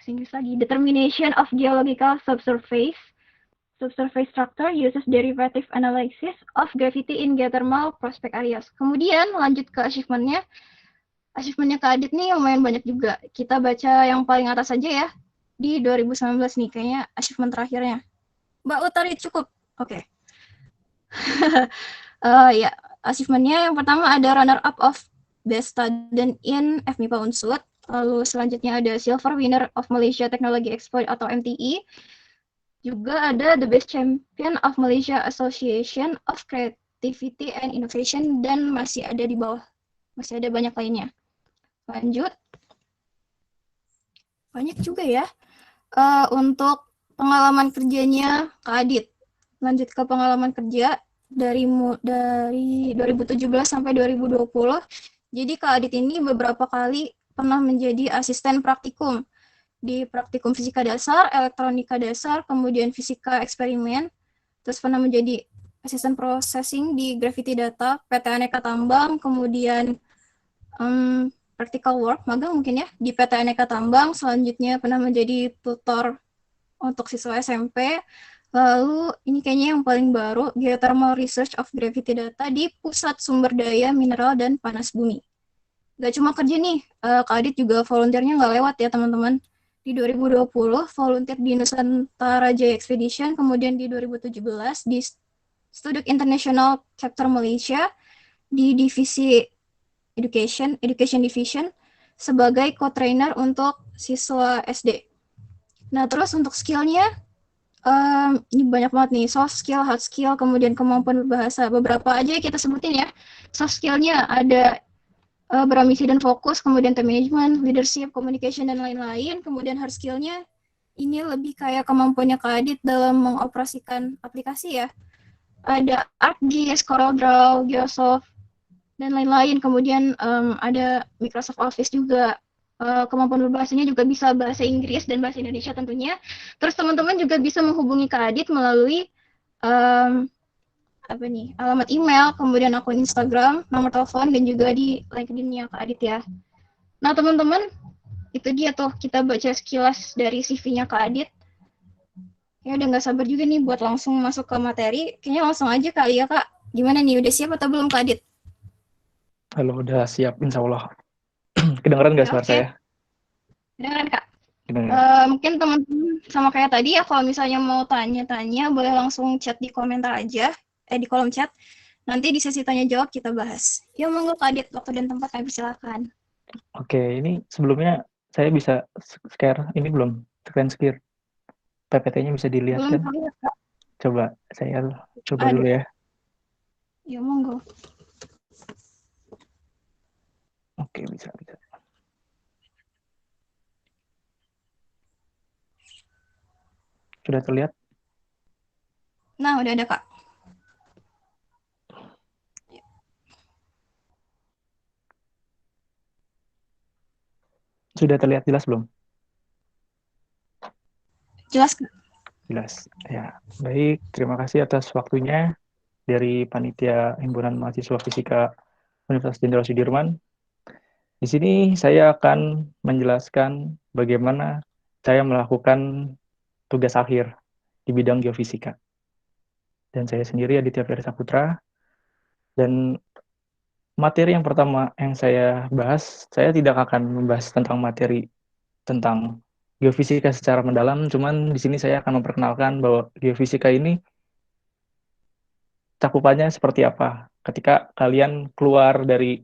Inggris lagi, Determination of Geological Subsurface Structure uses derivative analysis of gravity in geothermal prospect areas. Kemudian lanjut ke achievementnya. Achievementnya Kak Adit nih lumayan banyak juga. Kita baca yang paling atas saja ya. Di 2019 nih kayaknya achievement terakhirnya. Mbak Utari cukup. Oke. Ya, achievementnya yang pertama ada runner up of best student in FMIPA Unsud. Lalu selanjutnya ada silver winner of Malaysia Technology Expo atau MTE. Juga ada the best champion of Malaysia Association of Creativity and Innovation, dan masih ada di bawah. Masih ada banyak lainnya. Lanjut. Banyak juga ya. Untuk pengalaman kerjanya Kak Adit. Lanjut ke pengalaman kerja dari 2017 sampai 2020. Jadi Kak Adit ini beberapa kali pernah menjadi asisten praktikum di praktikum fisika dasar, elektronika dasar, kemudian fisika eksperimen, terus pernah menjadi asisten processing di Gravity Data, PT Aneka Tambang, kemudian practical work, magang mungkin ya, di PT Aneka Tambang, selanjutnya pernah menjadi tutor untuk siswa SMP, lalu ini kayaknya yang paling baru, Geothermal Research of Gravity Data di Pusat Sumber Daya Mineral dan Panas Bumi. Gak cuma kerja nih, Kak Adit juga volunteernya nggak lewat ya teman-teman. Di 2020, volunteer di Nusantara Jaya Expedition, kemudian di 2017 di Student International Chapter Malaysia, di divisi Education Division, sebagai co-trainer untuk siswa SD. Nah, terus untuk skillnya, ini banyak banget nih, soft skill, hard skill, kemudian kemampuan berbahasa. Beberapa aja kita sebutin ya. Soft skillnya ada berambisi dan fokus, kemudian time management, leadership, communication, dan lain-lain. Kemudian hard skill-nya ini lebih kayak kemampuannya Kak Adit dalam mengoperasikan aplikasi ya. Ada ArcGIS, CorelDRAW, Geosoft, dan lain-lain. Kemudian ada Microsoft Office juga. Kemampuan berbahasanya juga bisa bahasa Inggris dan bahasa Indonesia tentunya. Terus teman-teman juga bisa menghubungi Kak Adit melalui alamat email, kemudian akun Instagram, nomor telepon, dan juga di LinkedIn-nya Kak Adit ya. Nah teman-teman, itu dia tuh kita baca sekilas dari CV-nya Kak Adit. Ya udah nggak sabar juga nih buat langsung masuk ke materi. Kayaknya langsung aja kali ya Kak. Gimana nih, udah siap atau belum Kak Adit?
Halo, udah siap insya Allah. Kedengeran nggak suara saya?
Kedengeran Kak?
Kedengeran.
Mungkin teman-teman sama kayak tadi ya, kalau misalnya mau tanya-tanya boleh langsung chat di komentar aja, di kolom chat. Nanti di sesi tanya jawab kita bahas. Ya monggo Kak Adit, waktu dan tempat kami silakan.
Oke, ini sebelumnya saya bisa share ini belum? Screen PPT-nya bisa dilihat
Belum
kan?
tahu ya Kak?
Coba saya coba
Ada.
dulu ya.
Ya monggo.
Oke, bisa. Sudah terlihat?
Nah, udah ada Kak.
Sudah terlihat jelas belum?
Jelas Kak?
Jelas. Ya, baik. Terima kasih atas waktunya dari Panitia Himpunan Mahasiswa Fisika Universitas Jenderal Sudirman. Di sini saya akan menjelaskan bagaimana saya melakukan tugas akhir di bidang geofisika. Dan saya sendiri Aditya Ferry Saputra. Dan materi yang pertama yang saya bahas, saya tidak akan membahas tentang materi tentang geofisika secara mendalam, cuman di sini saya akan memperkenalkan bahwa geofisika ini cakupannya seperti apa. Ketika kalian keluar dari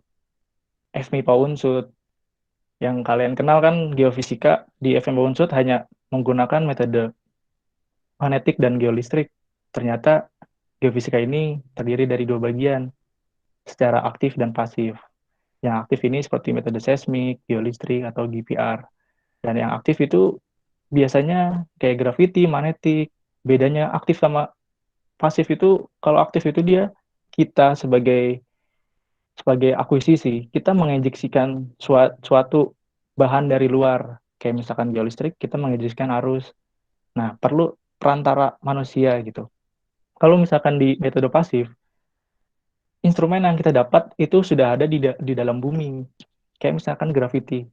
FMIPA Unsud, yang kalian kenal kan geofisika di FMIPA Unsud hanya menggunakan metode magnetik dan geolistrik. Ternyata geofisika ini terdiri dari dua bagian, secara aktif dan pasif. Yang aktif ini seperti metode seismik, geolistrik, atau GPR. Dan yang aktif itu biasanya kayak gravity, magnetik. Bedanya aktif sama pasif itu, kalau aktif itu dia kita sebagai akuisisi, kita menginjeksikan suatu bahan dari luar. Kayak misalkan geolistrik, kita mengizinkan arus. Nah, perlu perantara manusia gitu. Kalau misalkan di metode pasif, instrumen yang kita dapat itu sudah ada di dalam bumi. Kayak misalkan gravity.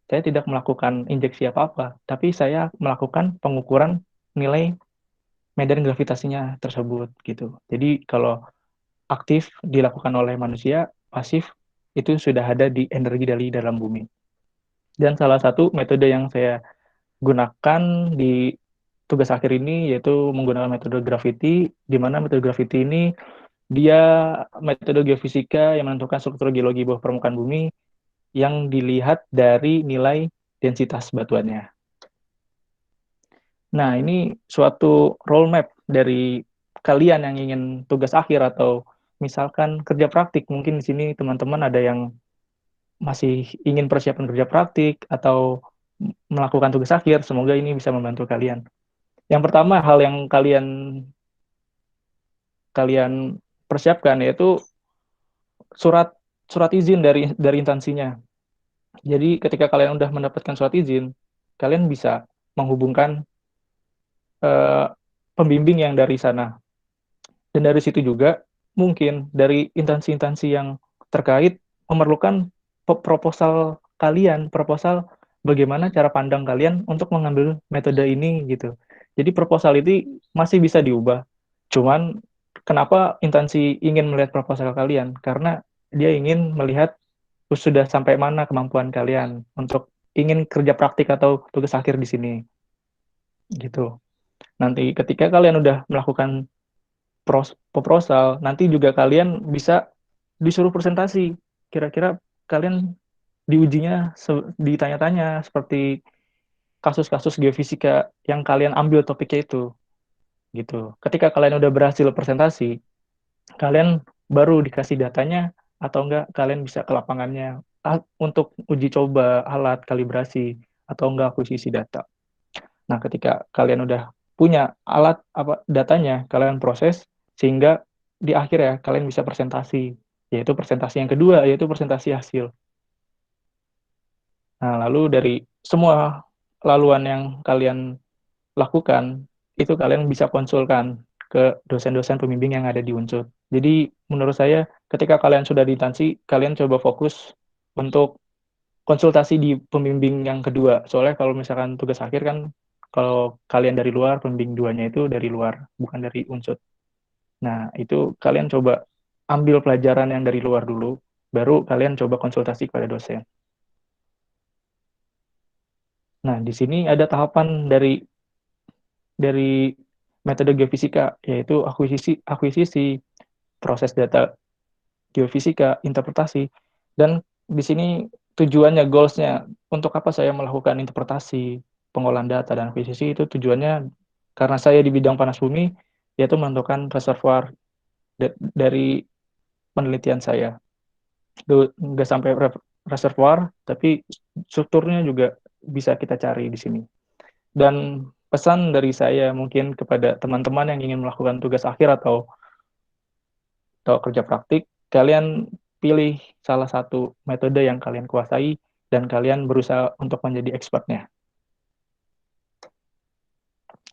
Saya tidak melakukan injeksi apa-apa, tapi saya melakukan pengukuran nilai medan gravitasinya tersebut gitu. Jadi kalau aktif dilakukan oleh manusia, pasif itu sudah ada di energi dari dalam bumi. Dan salah satu metode yang saya gunakan di tugas akhir ini yaitu menggunakan metode gravity, di mana metode gravity ini dia metode geofisika yang menentukan struktur geologi bawah permukaan bumi yang dilihat dari nilai densitas batuannya. Nah, ini suatu roadmap dari kalian yang ingin tugas akhir atau misalkan kerja praktik. Mungkin di sini teman-teman ada yang masih ingin persiapan kerja praktik atau melakukan tugas akhir. Semoga ini bisa membantu kalian. Yang pertama, hal yang kalian persiapkan yaitu surat izin dari instansinya. Jadi ketika kalian sudah mendapatkan surat izin, kalian bisa menghubungkan pembimbing yang dari sana. Dan dari situ juga mungkin dari instansi-instansi yang terkait memerlukan proposal kalian, proposal bagaimana cara pandang kalian untuk mengambil metode ini gitu. Jadi proposal itu masih bisa diubah. Cuman kenapa instansi ingin melihat proposal kalian? Karena dia ingin melihat sudah sampai mana kemampuan kalian untuk ingin kerja praktik atau tugas akhir di sini. Gitu. Nanti ketika kalian udah melakukan proposal, nanti juga kalian bisa disuruh presentasi. Kira-kira kalian diujinya ditanya-tanya seperti kasus-kasus geofisika yang kalian ambil topiknya itu. Gitu. Ketika kalian udah berhasil presentasi, kalian baru dikasih datanya atau enggak kalian bisa ke lapangannya untuk uji coba alat kalibrasi atau enggak akuisisi data. Nah, ketika kalian udah punya alat datanya, kalian proses sehingga di akhir ya kalian bisa presentasi, yaitu presentasi yang kedua yaitu presentasi hasil. Nah, lalu dari semua laluan yang kalian lakukan itu kalian bisa konsulkan ke dosen-dosen pembimbing yang ada di Unsur. Jadi menurut saya ketika kalian sudah di instansi, kalian coba fokus untuk konsultasi di pembimbing yang kedua. Soalnya kalau misalkan tugas akhir kan kalau kalian dari luar, pembimbing duanya itu dari luar, bukan dari Unsur. Nah, itu kalian coba ambil pelajaran yang dari luar dulu, baru kalian coba konsultasi kepada dosen. Nah, di sini ada tahapan dari metode geofisika, yaitu akuisisi, proses data geofisika, interpretasi, dan di sini tujuannya, goals-nya, untuk apa saya melakukan interpretasi, pengolahan data, dan akuisisi itu tujuannya karena saya di bidang panas bumi, yaitu menentukan reservoir dari penelitian saya. Nggak sampai reservoir, tapi strukturnya juga bisa kita cari di sini. Dan pesan dari saya mungkin kepada teman-teman yang ingin melakukan tugas akhir atau kerja praktik, kalian pilih salah satu metode yang kalian kuasai dan kalian berusaha untuk menjadi expertnya.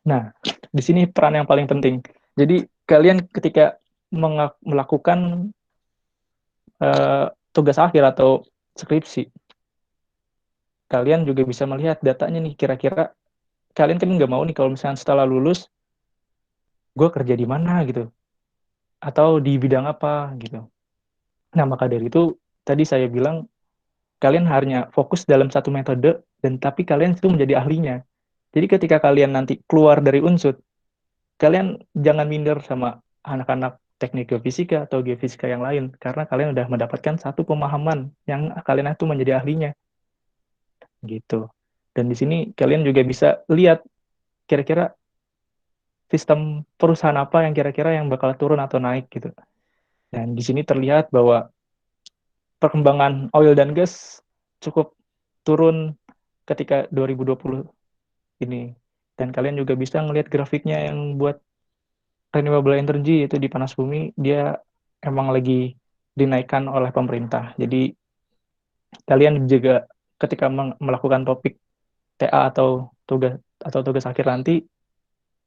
Nah, di sini peran yang paling penting. Jadi kalian ketika melakukan tugas akhir atau skripsi, kalian juga bisa melihat datanya nih, kira-kira kalian kan nggak mau nih kalau misalnya setelah lulus, gue kerja di mana gitu, atau di bidang apa gitu. Nah, maka dari itu, tadi saya bilang, kalian hanya fokus dalam satu metode, dan tapi kalian itu menjadi ahlinya. Jadi ketika kalian nanti keluar dari Unsur, kalian jangan minder sama anak-anak teknik geofisika atau geofisika yang lain, karena kalian udah mendapatkan satu pemahaman yang kalian itu menjadi ahlinya. Gitu. Dan di sini kalian juga bisa lihat kira-kira sistem perusahaan apa yang kira-kira yang bakal turun atau naik gitu. Dan di sini terlihat bahwa perkembangan oil dan gas cukup turun ketika 2020 ini. Dan kalian juga bisa ngelihat grafiknya yang buat renewable energy itu di panas bumi, dia emang lagi dinaikkan oleh pemerintah. Jadi kalian juga ketika melakukan topik TA atau tugas akhir nanti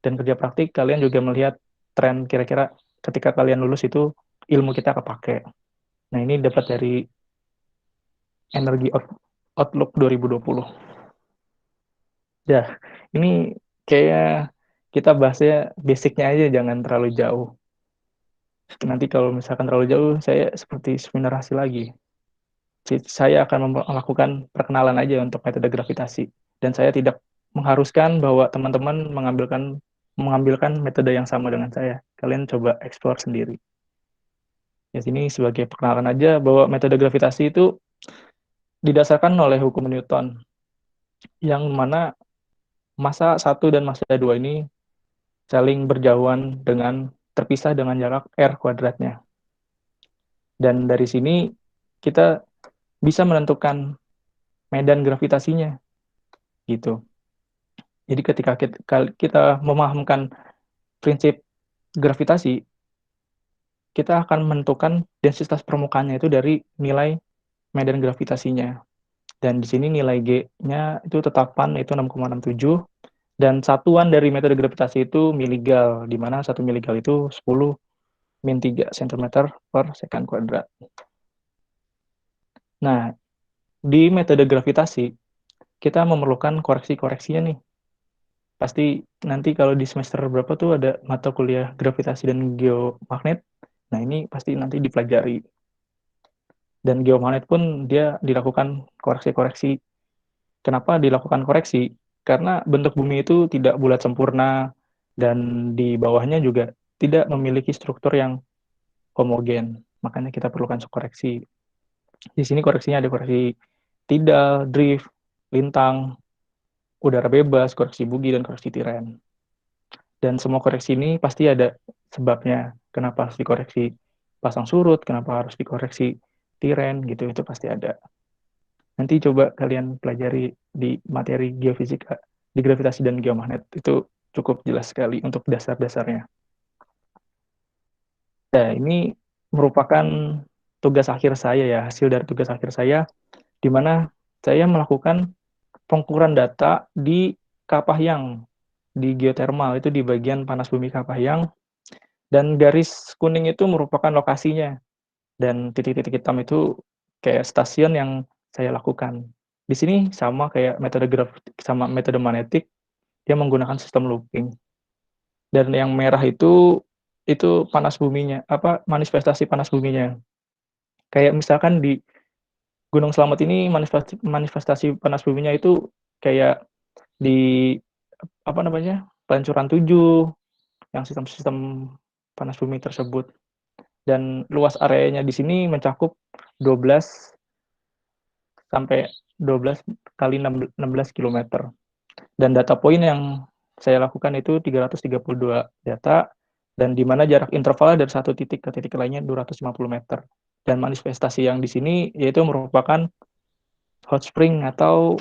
dan kerja praktik, kalian juga melihat tren kira-kira ketika kalian lulus itu ilmu kita kepake. Nah, ini dapat dari Energi Outlook 2020. Ya, ini kayak kita bahasnya basicnya aja, jangan terlalu jauh. Nanti kalau misalkan terlalu jauh, saya seperti seminar hasil lagi. Saya akan melakukan perkenalan aja untuk metode gravitasi. Dan saya tidak mengharuskan bahwa teman-teman mengambilkan metode yang sama dengan saya. Kalian coba explore sendiri. Ya, sini sebagai perkenalan aja bahwa metode gravitasi itu didasarkan oleh hukum Newton, yang mana massa 1 dan massa 2 ini saling berjauhan dengan terpisah dengan jarak r kuadratnya. Dan dari sini kita bisa menentukan medan gravitasinya gitu. Jadi ketika kita memahamkan prinsip gravitasi, kita akan menentukan densitas permukaannya itu dari nilai medan gravitasinya. Dan di sini nilai G-nya itu tetapan itu 6,67, dan satuan dari metode gravitasi itu miligal, di mana 1 miligal itu 10⁻³ cm per second kuadrat. Nah, di metode gravitasi, kita memerlukan koreksi-koreksinya nih. Pasti nanti kalau di semester berapa tuh ada mata kuliah gravitasi dan geomagnet. Nah, ini pasti nanti dipelajari. Dan geomagnet pun dia dilakukan koreksi-koreksi. Kenapa dilakukan koreksi? Karena bentuk bumi itu tidak bulat sempurna, dan di bawahnya juga tidak memiliki struktur yang homogen. Makanya kita perlukan koreksi. Di sini koreksinya ada koreksi tidal, drift, lintang, udara bebas, koreksi bugi, dan koreksi tiren. Dan semua koreksi ini pasti ada sebabnya. Kenapa harus dikoreksi pasang surut, kenapa harus dikoreksi tiren, gitu, itu pasti ada. Nanti coba kalian pelajari di materi geofisika, di gravitasi dan geomagnet, itu cukup jelas sekali untuk dasar-dasarnya. Nah, ini merupakan tugas akhir saya ya, hasil dari tugas akhir saya, di mana saya melakukan pengukuran data di Kapahyang, di geotermal, itu di bagian panas bumi Kapahyang, dan garis kuning itu merupakan lokasinya, dan titik-titik hitam itu kayak stasiun yang saya lakukan. Di sini sama kayak sama metode magnetik, dia menggunakan sistem looping. Dan yang merah itu panas buminya, manifestasi panas buminya. Kayak misalkan di Gunung Slamet ini manifestasi panas buminya itu kayak di Pancuran 7, yang sistem-sistem panas bumi tersebut. Dan luas areanya di sini mencakup 12 sampai 12 kali 16 km. Dan data poin yang saya lakukan itu 332 data, dan di mana jarak intervalnya dari satu titik ke titik lainnya 250 meter. Dan manifestasi yang di sini yaitu merupakan hot spring atau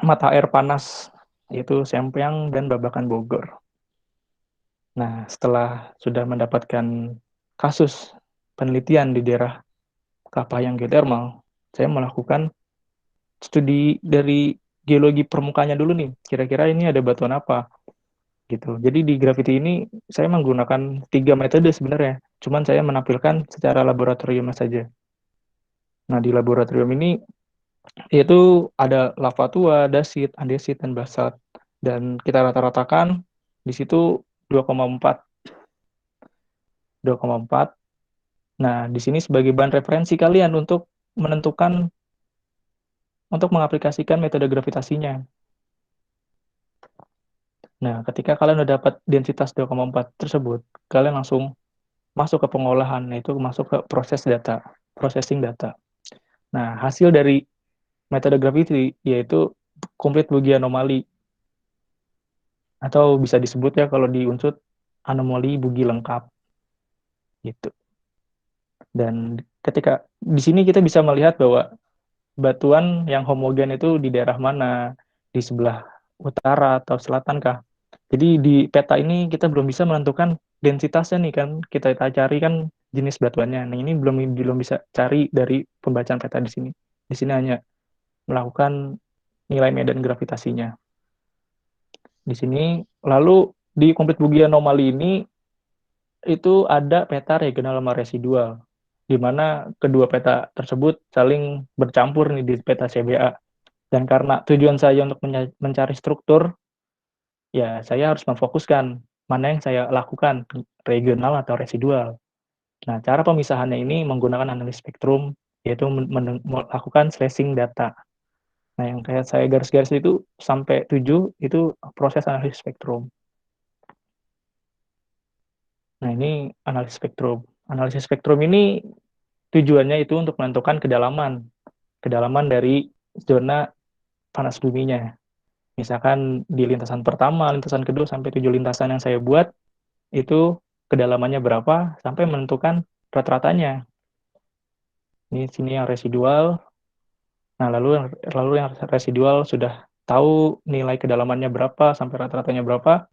mata air panas, yaitu Sempiang dan Babakan Bogor. Nah, setelah sudah mendapatkan kasus penelitian di daerah Kapahyang geothermal, saya melakukan studi dari geologi permukaannya dulu nih. Kira-kira ini ada batuan apa? Gitu. Jadi di Gravity ini saya menggunakan 3 metode sebenarnya. Cuman saya menampilkan secara laboratorium saja. Nah, di laboratorium ini yaitu ada lava tua, dasit, andesit, dan basalt. Dan kita rata-ratakan di situ 2,4. 2,4. Nah, di sini sebagai bahan referensi kalian untuk mengaplikasikan metode gravitasinya. Nah, ketika kalian udah dapat densitas 2,4 tersebut, kalian langsung masuk ke pengolahan, yaitu masuk ke processing data. Nah, hasil dari metode gravity yaitu complete Buggy anomali, atau bisa disebut ya kalau di Unsud anomali Buggy lengkap. Gitu. Dan ketika di sini kita bisa melihat bahwa batuan yang homogen itu di daerah mana, di sebelah utara atau selatan kah. Jadi di peta ini kita belum bisa menentukan densitasnya nih kan, kita cari kan jenis batuannya. Nah, ini belum bisa cari dari pembacaan peta di sini. Di sini hanya melakukan nilai medan gravitasinya. Di sini, lalu di konflik Bugis anomali ini itu ada peta regional sama residual, di mana kedua peta tersebut saling bercampur nih di peta CBA. Dan karena tujuan saya untuk mencari struktur, ya saya harus memfokuskan mana yang saya lakukan, regional atau residual. Nah, cara pemisahannya ini menggunakan analisis spektrum, yaitu melakukan slashing data. Nah, yang kayak saya garis-garis itu sampai 7 itu proses analisis spektrum. Nah, ini analisis spektrum. Analisis spektrum ini tujuannya itu untuk menentukan kedalaman dari zona panas buminya. Misalkan di lintasan pertama, lintasan kedua, sampai 7 lintasan yang saya buat, itu kedalamannya berapa, sampai menentukan rata-ratanya. Ini sini yang residual. Nah, lalu yang residual sudah tahu nilai kedalamannya berapa, sampai rata-ratanya berapa,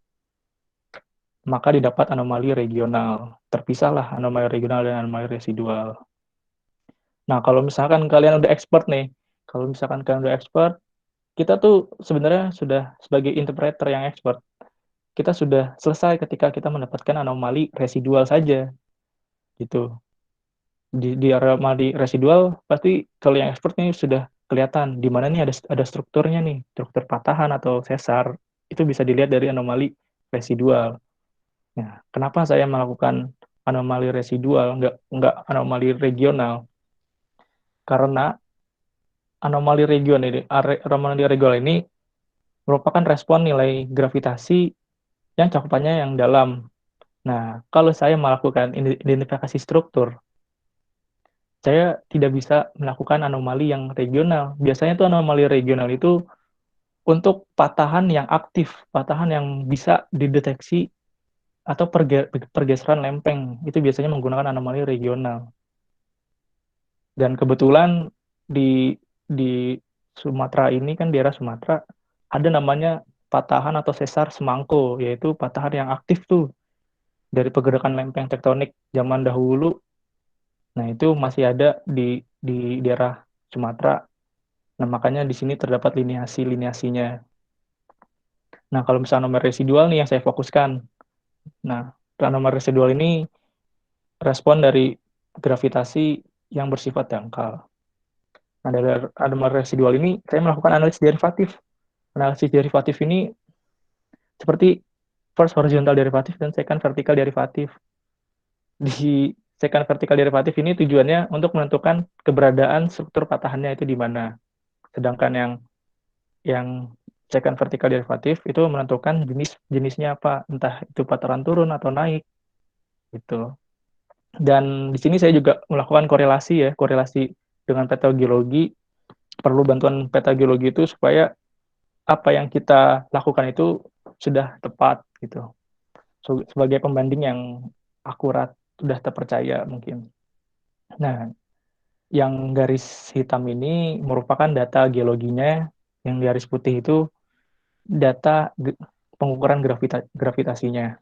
maka didapat anomali regional. Terpisahlah anomali regional dan anomali residual. Nah, kalau misalkan kalian udah expert nih, kita tuh sebenarnya sudah sebagai interpreter yang expert, kita sudah selesai ketika kita mendapatkan anomali residual saja, gitu. Di anomali residual, pasti kalau yang expert nih sudah kelihatan di mana nih ada strukturnya nih, struktur patahan atau sesar, itu bisa dilihat dari anomali residual. Nah, kenapa saya melakukan anomali residual, nggak anomali regional? Karena anomali regional ini merupakan respon nilai gravitasi yang cakupannya yang dalam. Nah, kalau saya melakukan identifikasi struktur, saya tidak bisa melakukan anomali yang regional. Biasanya tuh anomali regional itu untuk patahan yang aktif, patahan yang bisa dideteksi atau pergeseran lempeng. Itu biasanya menggunakan anomali regional. Dan kebetulan di Sumatera ini kan, daerah Sumatera ada namanya patahan atau sesar semangko, yaitu patahan yang aktif tuh dari pergerakan lempeng tektonik zaman dahulu. Nah, itu masih ada di daerah Sumatera. Nah, makanya di sini terdapat liniasinya. Nah, kalau misalnya nomor residual nih yang saya fokuskan. Nah, nomor residual ini respon dari gravitasi yang bersifat dangkal. Nah, dari nomor residual ini saya melakukan analisis derivatif. Analisis derivatif ini seperti first horizontal derivatif dan second vertical derivatif. Di second vertical derivatif ini tujuannya untuk menentukan keberadaan struktur patahannya itu di mana. Sedangkan yang second vertical derivatif itu menentukan jenisnya apa, entah itu patahan turun atau naik gitu. Dan di sini saya juga melakukan korelasi dengan peta geologi. Perlu bantuan peta geologi itu supaya apa yang kita lakukan itu sudah tepat gitu. Sebagai pembanding yang akurat, sudah terpercaya mungkin. Nah, yang garis hitam ini merupakan data geologinya, yang garis putih itu data pengukuran gravitasinya.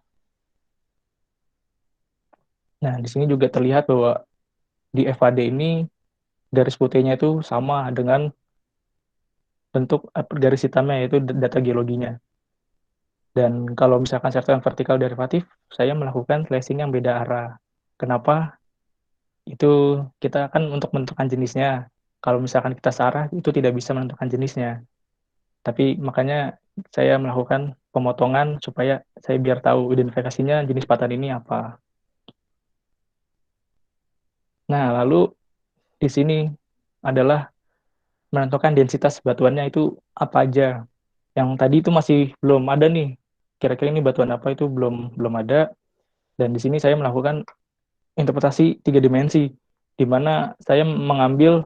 Nah, di sini juga terlihat bahwa di FAD ini garis putihnya itu sama dengan bentuk garis hitamnya, yaitu data geologinya. Dan kalau misalkan secara vertikal derivatif, saya melakukan slashing yang beda arah. Kenapa? Itu kita kan untuk menentukan jenisnya. Kalau misalkan kita searah, itu tidak bisa menentukan jenisnya. Tapi makanya saya melakukan pemotongan supaya saya biar tahu identifikasinya jenis patahan ini apa. Nah, lalu di sini adalah menentukan densitas batuannya itu apa aja. Yang tadi itu masih belum ada nih. Kira-kira ini batuan apa itu belum ada. Dan di sini saya melakukan interpretasi 3 dimensi, di mana saya mengambil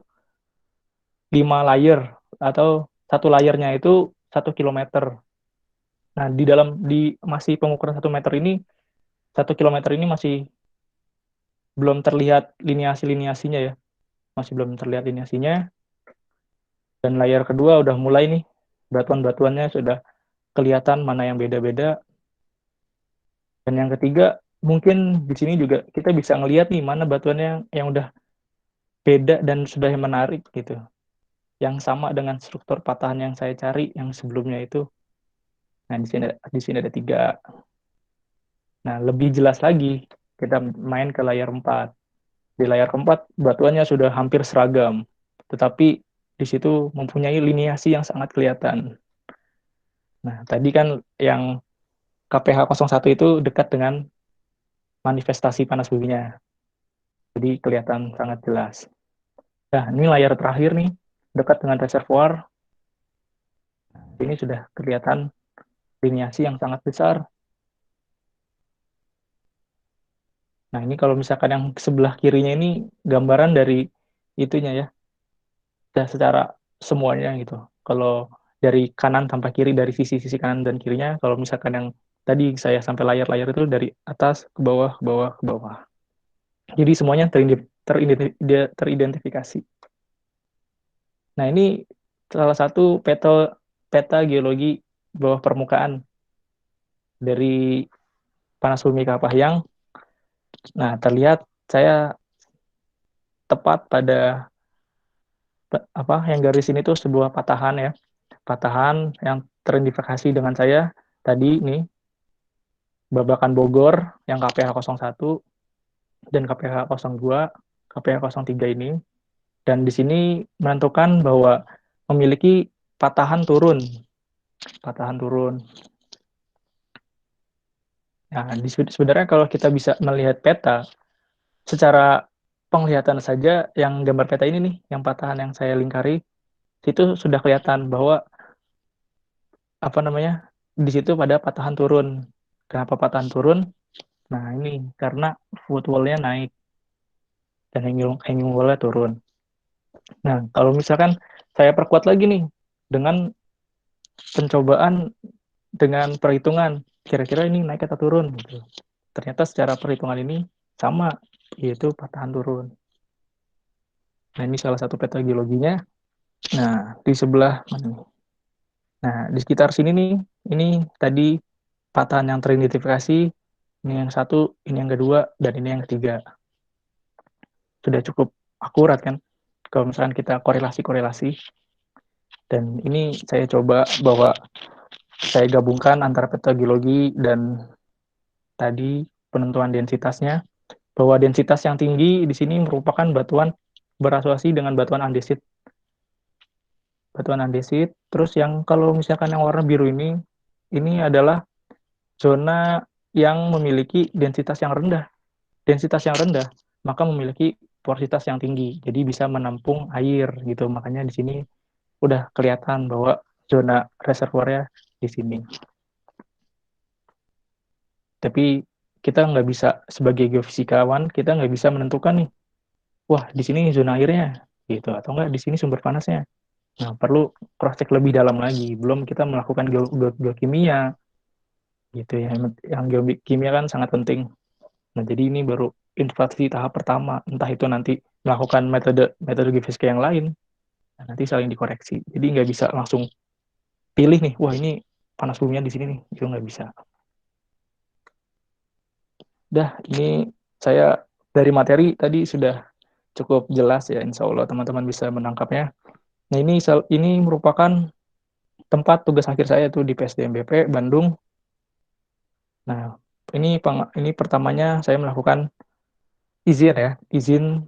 5 layer atau satu layernya itu 1 kilometer. Nah, di masih pengukuran 1 meter ini, 1 kilometer ini masih belum terlihat liniasi-liniasinya ya. Masih belum terlihat liniasinya. Dan layer kedua udah mulai nih, batuan-batuannya sudah kelihatan mana yang beda-beda. Dan yang ketiga, mungkin di sini juga kita bisa ngelihat nih mana batuannya yang udah beda dan sudah menarik gitu. yang sama dengan struktur patahan yang saya cari yang sebelumnya itu. Nah, di sini ada 3. Nah, lebih jelas lagi, kita main ke layar 4. Di layar keempat, batuannya sudah hampir seragam, tetapi di situ mempunyai liniasi yang sangat kelihatan. Nah, tadi kan yang KPH 01 itu dekat dengan manifestasi panas buminya, jadi kelihatan sangat jelas. Nah, ini layar terakhir nih, dekat dengan reservoir, ini sudah kelihatan liniasi yang sangat besar. Nah, ini kalau misalkan yang sebelah kirinya ini gambaran dari itunya ya, secara semuanya gitu. Kalau dari kanan sampai kiri, dari sisi-sisi kanan dan kirinya, kalau misalkan yang tadi saya sampai layar-layar itu dari atas ke bawah, ke bawah, ke bawah. Jadi semuanya teridentifikasi. Nah, ini salah satu peta geologi bawah permukaan dari panas bumi Kapahyang. Nah, terlihat saya tepat pada yang garis ini tuh sebuah patahan ya. Patahan yang teridentifikasi dengan saya tadi nih, Babakan Bogor yang KPH 01 dan KPH 02, KPH 03 ini. Dan di sini menentukan bahwa memiliki patahan turun. Patahan turun. Nah, sebenarnya kalau kita bisa melihat peta, secara penglihatan saja yang gambar peta ini nih, yang patahan yang saya lingkari, itu sudah kelihatan bahwa di situ pada patahan turun. Kenapa patahan turun? Nah, ini karena footwall-nya naik dan hanging wall-nya turun. Nah, kalau misalkan saya perkuat lagi nih dengan pencobaan dengan perhitungan, kira-kira ini naik atau turun gitu. Ternyata secara perhitungan ini sama, yaitu patahan turun. Nah, ini salah satu peta geologinya. Nah, di sebelah mana nih? Nah, di sekitar sini nih, ini tadi patahan yang teridentifikasi, ini yang satu, ini yang kedua, dan ini yang ketiga. Sudah cukup akurat kan? Kalau misalkan kita korelasi-korelasi. Dan ini saya coba bahwa saya gabungkan antara peta geologi dan tadi penentuan densitasnya, bahwa densitas yang tinggi di sini merupakan batuan berasosiasi dengan batuan andesit. Batuan andesit. Terus yang kalau misalkan yang warna biru ini adalah zona yang memiliki densitas yang rendah. Densitas yang rendah, maka memiliki porositas yang tinggi. Jadi bisa menampung air gitu. Makanya di sini udah kelihatan bahwa zona reservoirnya di sini. Tapi kita nggak bisa, sebagai geofisikawan, kita nggak bisa menentukan nih, wah di sini zona airnya, gitu, atau nggak di sini sumber panasnya. Nah, perlu cross check lebih dalam lagi. Belum kita melakukan geokimia, gitu ya. Yang geokimia kan sangat penting. Nah, jadi ini baru invasi tahap pertama. Entah itu nanti melakukan metode geofisika yang lain, nah, nanti saling dikoreksi. Jadi nggak bisa langsung pilih nih, wah ini panas buminya di sini nih, itu nggak bisa. Dah, ini saya dari materi tadi sudah cukup jelas ya, insya Allah teman-teman bisa menangkapnya. Nah, ini merupakan tempat tugas akhir saya tuh di PSDMBP Bandung. Nah, ini pertamanya saya melakukan izin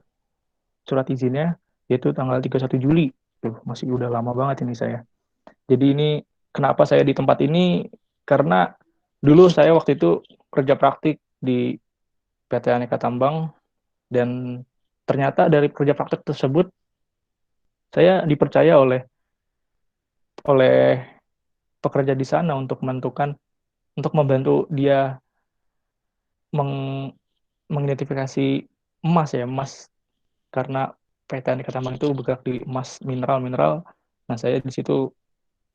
surat izinnya, yaitu tanggal 31 Juli. Tuh, masih udah lama banget ini saya. Jadi ini kenapa saya di tempat ini? Karena dulu saya waktu itu kerja praktik di PT Aneka Tambang, dan ternyata dari kerja praktik tersebut saya dipercaya oleh oleh pekerja di sana untuk untuk membantu dia meng, mengidentifikasi emas, karena PT Aneka Tambang itu bergerak di emas, mineral. Nah, saya di situ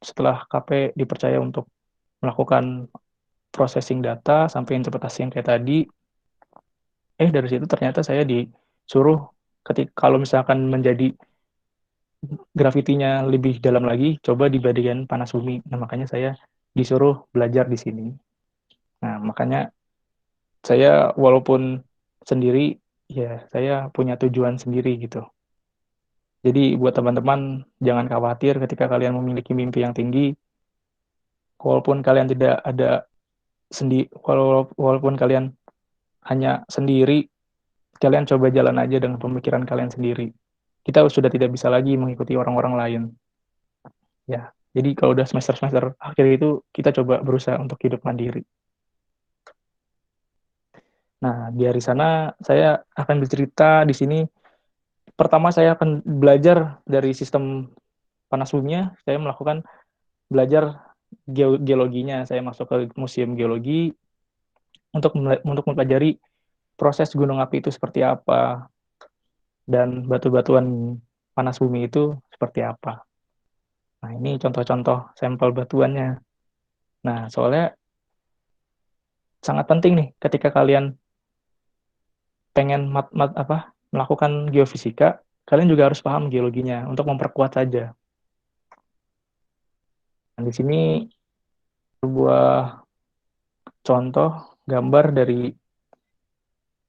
setelah KP dipercaya untuk melakukan processing data sampai interpretasi yang kayak tadi, dari situ ternyata saya disuruh kalau misalkan menjadi grafitinya lebih dalam lagi, coba di bagian panas bumi. Nah, makanya saya disuruh belajar di sini. Nah, makanya saya walaupun sendiri, ya saya punya tujuan sendiri gitu. Jadi buat teman-teman, jangan khawatir ketika kalian memiliki mimpi yang tinggi, walaupun kalian tidak ada walaupun kalian hanya sendiri, kalian coba jalan aja dengan pemikiran kalian sendiri. Kita sudah tidak bisa lagi mengikuti orang-orang lain. Ya, jadi kalau udah semester-semester akhir itu, kita coba berusaha untuk hidup mandiri. Nah, dari sana saya akan bercerita di sini. Pertama saya akan belajar dari sistem panas buminya. Saya belajar geologinya. Saya masuk ke museum geologi untuk mempelajari proses gunung api itu seperti apa dan batu-batuan panas bumi itu seperti apa. Nah, ini contoh-contoh sampel batuannya. Nah, soalnya sangat penting nih ketika kalian pengen melakukan geofisika, kalian juga harus paham geologinya untuk memperkuat saja. Nah, di sini sebuah contoh gambar dari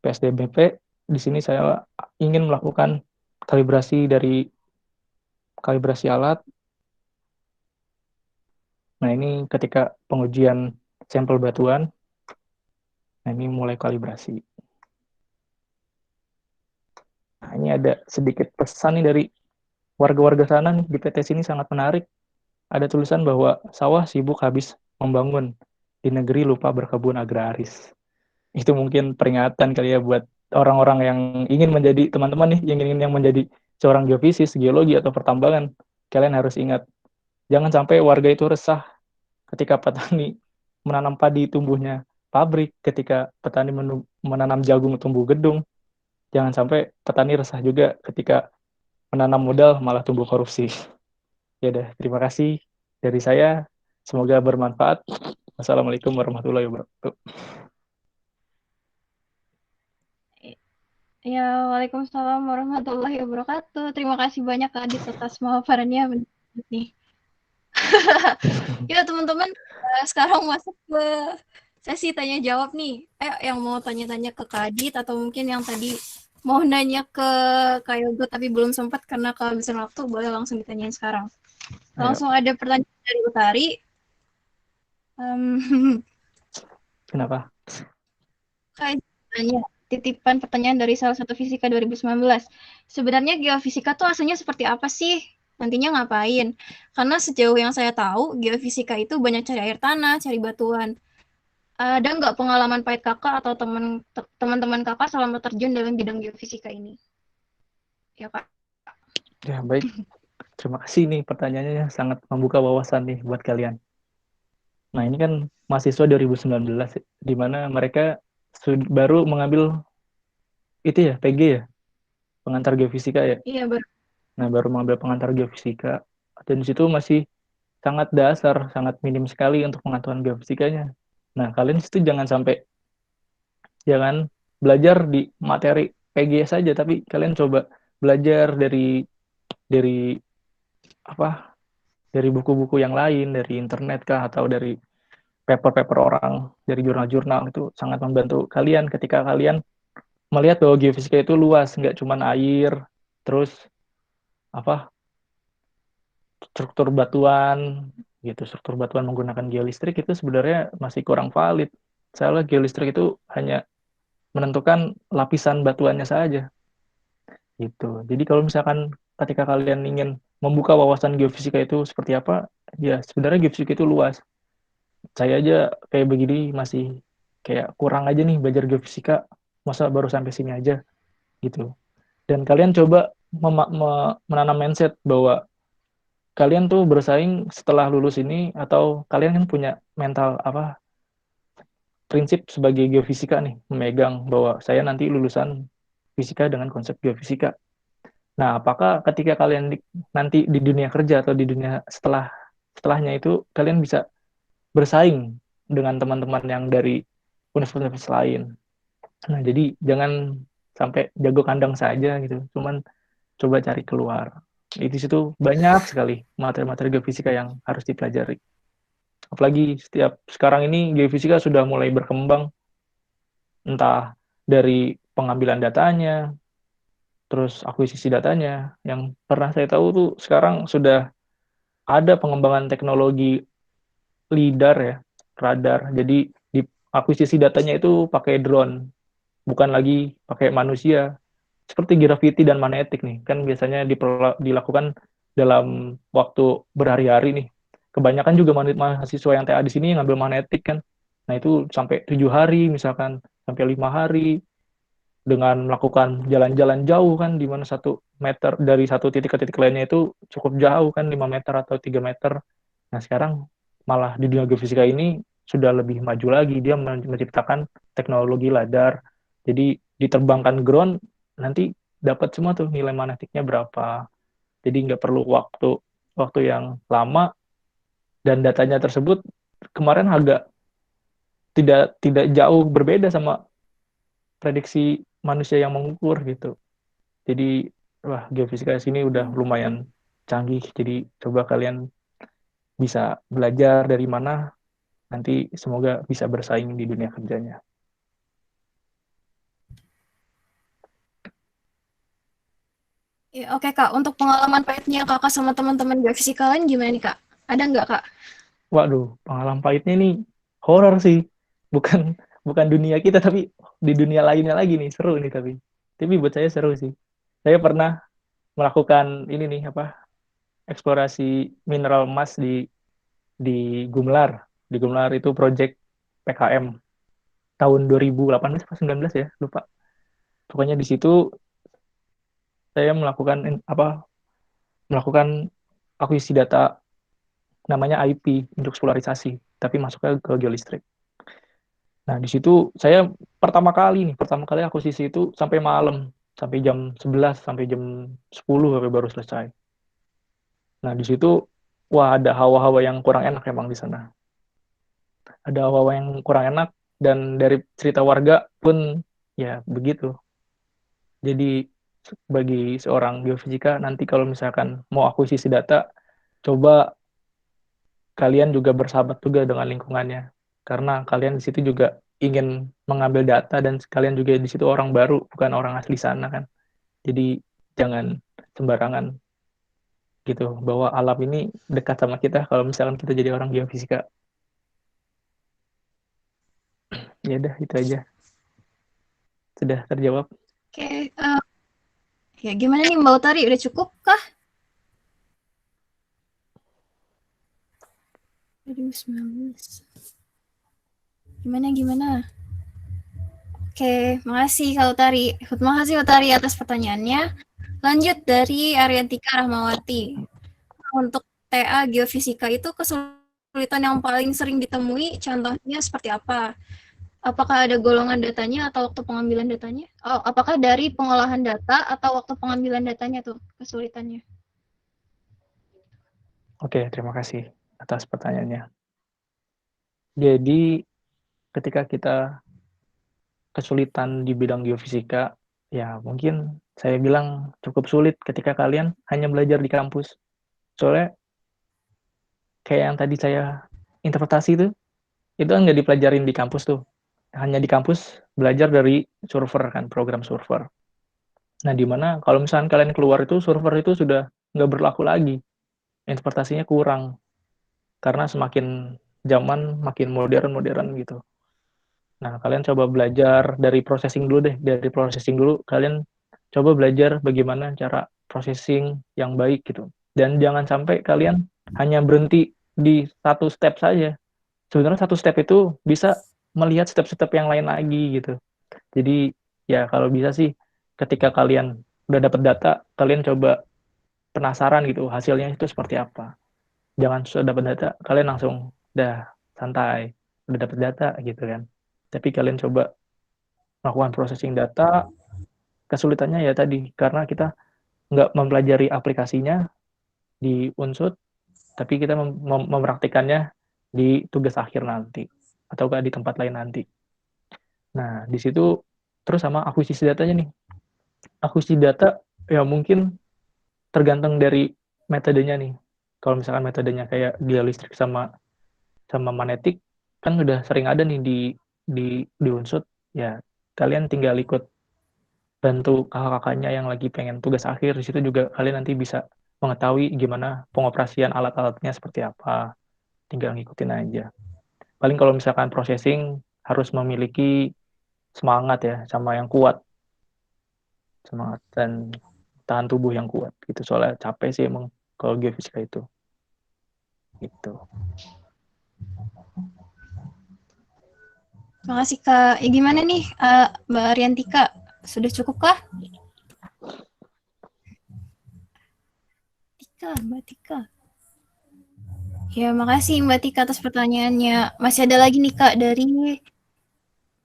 PSDBP. Di sini saya ingin melakukan kalibrasi alat. Nah, ini ketika pengujian sampel batuan. Nah, ini mulai kalibrasi. Nah, ini ada sedikit pesan nih dari warga-warga sana nih di PT sini sangat menarik. Ada tulisan bahwa sawah sibuk habis membangun, di negeri lupa berkebun agraris. Itu mungkin peringatan kali ya buat orang-orang yang ingin menjadi teman-teman nih, yang menjadi seorang geofisis, geologi atau pertambangan. Kalian harus ingat, jangan sampai warga itu resah ketika petani menanam padi tumbuhnya pabrik, ketika petani menanam jagung tumbuh gedung. Jangan sampai petani resah juga ketika menanam modal malah tumbuh korupsi. Ya udah, terima kasih dari saya. Semoga bermanfaat. Wassalamualaikum warahmatullahi wabarakatuh.
Ya, Waalaikumsalam warahmatullahi wabarakatuh. Terima kasih banyak Kak Adit atas pemaparannya nih. Ya teman-teman, sekarang masuk ke sesi tanya jawab nih. Yang mau tanya-tanya ke Kak Adit atau mungkin yang tadi mau nanya ke Kak Yogo tapi belum sempat karena kehabisan waktu, boleh langsung ditanyain sekarang. Langsung ada pertanyaan dari Utari.
Kenapa?
Kak tanya, titipan pertanyaan dari salah satu fisika 2019. Sebenarnya geofisika tuh asalnya seperti apa sih? Nantinya ngapain? Karena sejauh yang saya tahu, geofisika itu banyak cari air tanah, cari batuan. Ada nggak pengalaman pahit kakak atau teman-teman kakak selama terjun dalam bidang geofisika ini? Ya Kak.
Ya, baik. Terima kasih nih pertanyaannya sangat membuka wawasan nih buat kalian. Nah, ini kan mahasiswa 2019 di mana mereka baru mengambil itu ya, PG ya, pengantar geofisika ya.
Iya,
Nah, baru mengambil pengantar geofisika dan di situ masih sangat dasar, sangat minim sekali untuk pengetahuan geofisikanya. Nah, kalian situ jangan belajar di materi PG saja, tapi kalian coba belajar dari dari buku-buku yang lain, dari internet kah, atau dari paper-paper orang, dari jurnal-jurnal. Itu sangat membantu kalian ketika kalian melihat bahwa geofisika itu luas, nggak cuma air, terus struktur batuan gitu. Struktur batuan menggunakan geolistrik itu sebenarnya masih kurang valid. Soalnya geolistrik itu hanya menentukan lapisan batuannya saja gitu. Jadi kalau misalkan ketika kalian ingin membuka wawasan geofisika itu seperti apa, ya sebenarnya geofisika itu luas. Saya aja kayak begini masih kayak kurang aja nih belajar geofisika, masa baru sampai sini aja gitu. Dan kalian coba menanam mindset bahwa kalian tuh bersaing setelah lulus ini, atau kalian kan punya mental prinsip sebagai geofisika nih, memegang bahwa saya nanti lulusan fisika dengan konsep geofisika. Nah, apakah ketika kalian nanti di dunia kerja atau di dunia setelahnya itu kalian bisa bersaing dengan teman-teman yang dari universitas lain. Nah, jadi jangan sampai jago kandang saja gitu. Cuman coba cari keluar. Di situ banyak sekali materi-materi geofisika yang harus dipelajari. Apalagi sekarang ini geofisika sudah mulai berkembang, entah dari pengambilan datanya, terus akuisisi datanya. Yang pernah saya tahu tuh sekarang sudah ada pengembangan teknologi LiDAR ya, radar. Jadi di akuisisi datanya itu pakai drone, bukan lagi pakai manusia. Seperti gravity dan magnetik nih, kan biasanya dilakukan dalam waktu berhari-hari nih. Kebanyakan juga mahasiswa yang TA di sini ngambil magnetik kan. Nah itu sampai 7 hari misalkan, sampai 5 hari dengan melakukan jalan-jalan jauh kan, di mana 1 meter dari satu titik ke titik lainnya itu cukup jauh kan, 5 meter atau 3 meter. Nah sekarang malah di dunia geofisika ini sudah lebih maju lagi, dia menciptakan teknologi LiDAR. Jadi diterbangkan drone, nanti dapat semua tuh nilai magnetiknya berapa. Jadi nggak perlu waktu yang lama, dan datanya tersebut kemarin agak tidak jauh berbeda sama prediksi manusia yang mengukur gitu. Jadi wah, geofisika sini udah lumayan canggih. Jadi coba kalian bisa belajar dari mana, nanti semoga bisa bersaing di dunia kerjanya.
Ya, oke Kak, untuk pengalaman pahitnya Kakak sama teman-teman geofisika lain gimana nih Kak? Ada nggak Kak?
Waduh, pengalaman pahitnya ini horor sih. Bukan bukan dunia kita, tapi di dunia lainnya lagi nih, seru nih tapi. Tapi buat saya seru sih. Saya pernah melakukan ini nih apa? Eksplorasi mineral emas di Gumelar. Di Gumelar itu project PKM tahun 2018 atau 19 ya, lupa. Pokoknya di situ saya melakukan akuisisi data namanya IP untuk polarisasi, tapi masuknya ke geolistrik. Nah, di situ saya pertama kali akuisisi itu sampai malam, sampai jam 11, sampai jam 10 baru selesai. Nah, di situ wah ada hawa-hawa yang kurang enak emang di sana. Ada hawa-hawa yang kurang enak, dan dari cerita warga pun ya begitu. Jadi bagi seorang geofisika nanti kalau misalkan mau akuisisi data, coba kalian juga bersahabat juga dengan lingkungannya. Karena kalian di situ juga ingin mengambil data, dan kalian juga di situ orang baru, bukan orang asli sana kan. Jadi jangan sembarangan gitu bahwa alam ini dekat sama kita kalau misalkan kita jadi orang geofisika. Ya udah itu aja. Sudah terjawab.
Oke, ya gimana nih Mbak Utari, udah cukup kah? 2019. Gimana? Oke, makasih Kak Utari. Terima kasih Utari atas pertanyaannya. Lanjut dari Ariantika Rahmawati. Untuk TA geofisika itu kesulitan yang paling sering ditemui contohnya seperti apa? Apakah ada golongan datanya atau waktu pengambilan datanya? Oh, apakah dari pengolahan data atau waktu pengambilan datanya tuh kesulitannya?
Oke, terima kasih atas pertanyaannya. Jadi ketika kita kesulitan di bidang geofisika, ya mungkin saya bilang cukup sulit ketika kalian hanya belajar di kampus. Soalnya kayak yang tadi saya interpretasi itu kan nggak dipelajarin di kampus tuh. Hanya di kampus belajar dari server kan, program server. Nah, di mana kalau misalnya kalian keluar itu server itu sudah nggak berlaku lagi. Interpretasinya kurang. Karena semakin zaman makin modern gitu. Nah, kalian coba belajar dari processing dulu deh. Dari processing dulu, kalian coba belajar bagaimana cara processing yang baik gitu. Dan jangan sampai kalian hanya berhenti di satu step saja. Sebenarnya satu step itu bisa melihat step-step yang lain lagi gitu. Jadi ya kalau bisa sih ketika kalian udah dapat data, kalian coba penasaran gitu hasilnya itu seperti apa. Jangan sudah dapat data, kalian langsung udah santai, udah dapat data gitu kan. Tapi kalian coba melakukan processing data, kesulitannya ya tadi, karena kita nggak mempelajari aplikasinya di Unsur, tapi kita mempraktikannya di tugas akhir nanti, atau di tempat lain nanti. Nah, di situ terus sama akuisisi datanya nih. Akuisisi data ya mungkin tergantung dari metodenya nih. Kalau misalkan metodenya kayak geolistrik sama magnetik, kan udah sering ada nih di Unsur, ya kalian tinggal ikut bantu kakak-kakaknya yang lagi pengen tugas akhir. Di situ juga kalian nanti bisa mengetahui gimana pengoperasian alat-alatnya seperti apa. Tinggal ngikutin aja. Paling kalau misalkan processing harus memiliki semangat ya, sama yang kuat. Semangat dan tahan tubuh yang kuat gitu. Soalnya capek sih emang kalau geofisika itu. Gitu.
Makasih Kak. Gimana nih Mbak Riantika? Sudah cukup kah? Mbak Tika. Ya, makasih Mbak Tika atas pertanyaannya. Masih ada lagi nih Kak dari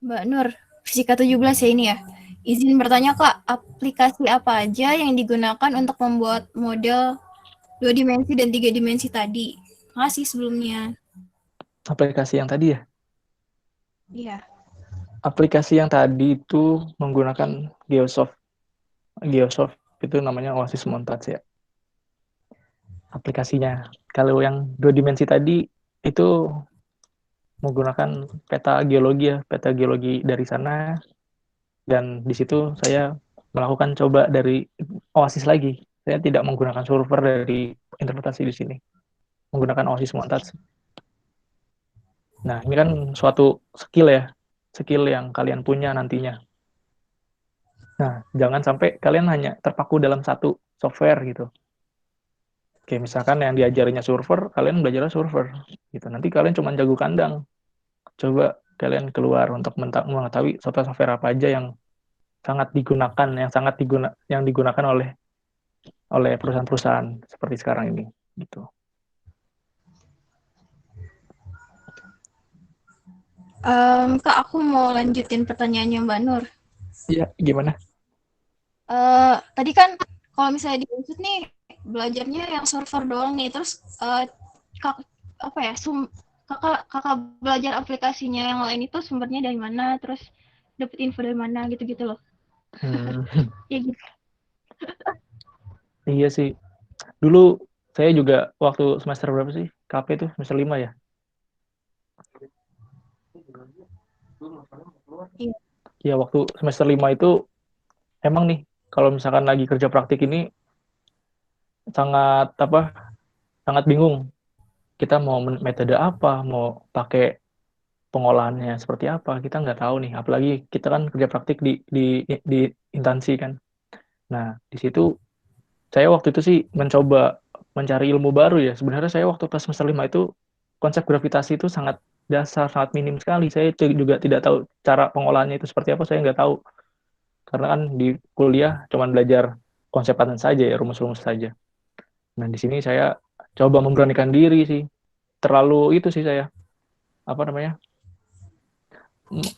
Mbak Nur, Fisika 17 ya ini ya. Izin bertanya Kak, aplikasi apa aja yang digunakan untuk membuat model 2 dimensi dan 3 dimensi tadi? Makasih sebelumnya.
Aplikasi yang tadi ya?
Iya.
Aplikasi yang tadi itu menggunakan Geosoft. Geosoft itu namanya Oasis Montage ya. Aplikasinya. Kalau yang 2 dimensi tadi itu menggunakan peta geologi dari sana, dan di situ saya melakukan coba dari Oasis lagi. Saya tidak menggunakan server dari interpretasi di sini, menggunakan Oasis Montage. Nah, ini kan suatu skill yang kalian punya nantinya. Nah, jangan sampai kalian hanya terpaku dalam satu software gitu. Oke, misalkan yang diajarinya server, kalian belajarnya server gitu. Nanti kalian cuma jago kandang. Coba kalian keluar untuk mengetahui software apa aja yang yang digunakan oleh perusahaan-perusahaan seperti sekarang ini gitu.
Kak, aku mau lanjutin pertanyaannya Mbak Nur.
Iya, gimana?
Tadi kan kalau misalnya di Unsut nih belajarnya yang server doang nih, terus kakak belajar aplikasinya yang lain itu sumbernya dari mana, terus dapet info dari mana gitu-gitu loh. Ya gitu.
Iya sih. Dulu saya juga waktu semester berapa sih? KP itu semester 5 ya?
Iya.
Ya, waktu semester 5 itu emang nih, kalau misalkan lagi kerja praktik ini sangat bingung. Kita mau metode apa, mau pakai pengolahannya seperti apa, kita nggak tahu nih. Apalagi kita kan kerja praktik di instansi kan. Nah, di situ saya waktu itu sih mencoba mencari ilmu baru ya. Sebenarnya saya waktu pas semester 5 itu konsep gravitasi itu sangat dasar, sangat minim sekali. Saya juga tidak tahu cara pengolahannya itu seperti apa, saya nggak tahu. Karena kan di kuliah cuma belajar konsep paten saja ya, rumus-rumus saja. Nah, di sini saya coba memberanikan diri sih. Terlalu itu sih saya, apa namanya,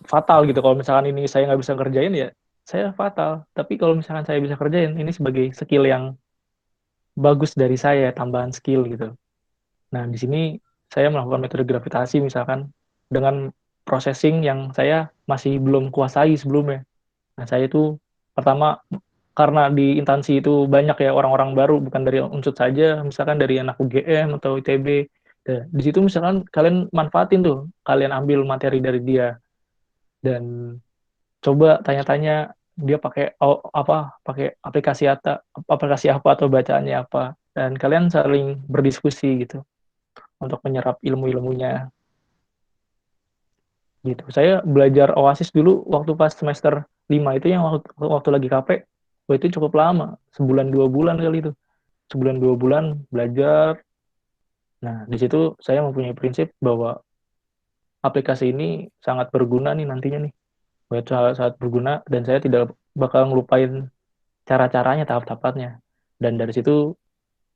fatal gitu. Kalau misalkan ini saya nggak bisa kerjain ya, saya fatal. Tapi kalau misalkan saya bisa kerjain, ini sebagai skill yang bagus dari saya, tambahan skill gitu. Nah, di sini saya melakukan metode gravitasi misalkan dengan processing yang saya masih belum kuasai sebelumnya. Nah, saya itu pertama, karena di instansi itu banyak ya orang-orang baru, bukan dari Unsut saja, misalkan dari anak UGM atau ITB. Nah, di situ misalkan kalian manfaatin tuh, kalian ambil materi dari dia dan coba tanya-tanya dia pakai aplikasi apa atau bacaannya apa, dan kalian saling berdiskusi gitu untuk menyerap ilmu-ilmunya gitu. Saya belajar Oasis dulu waktu pas semester 5 itu, yang waktu lagi KP, itu cukup lama, sebulan 2 bulan kali itu. Sebulan 2 bulan belajar. Nah, di situ saya mempunyai prinsip bahwa aplikasi ini sangat berguna nih nantinya nih. Sangat berguna, dan saya tidak bakal ngelupain cara-caranya, tahap-tahapnya. Dan dari situ,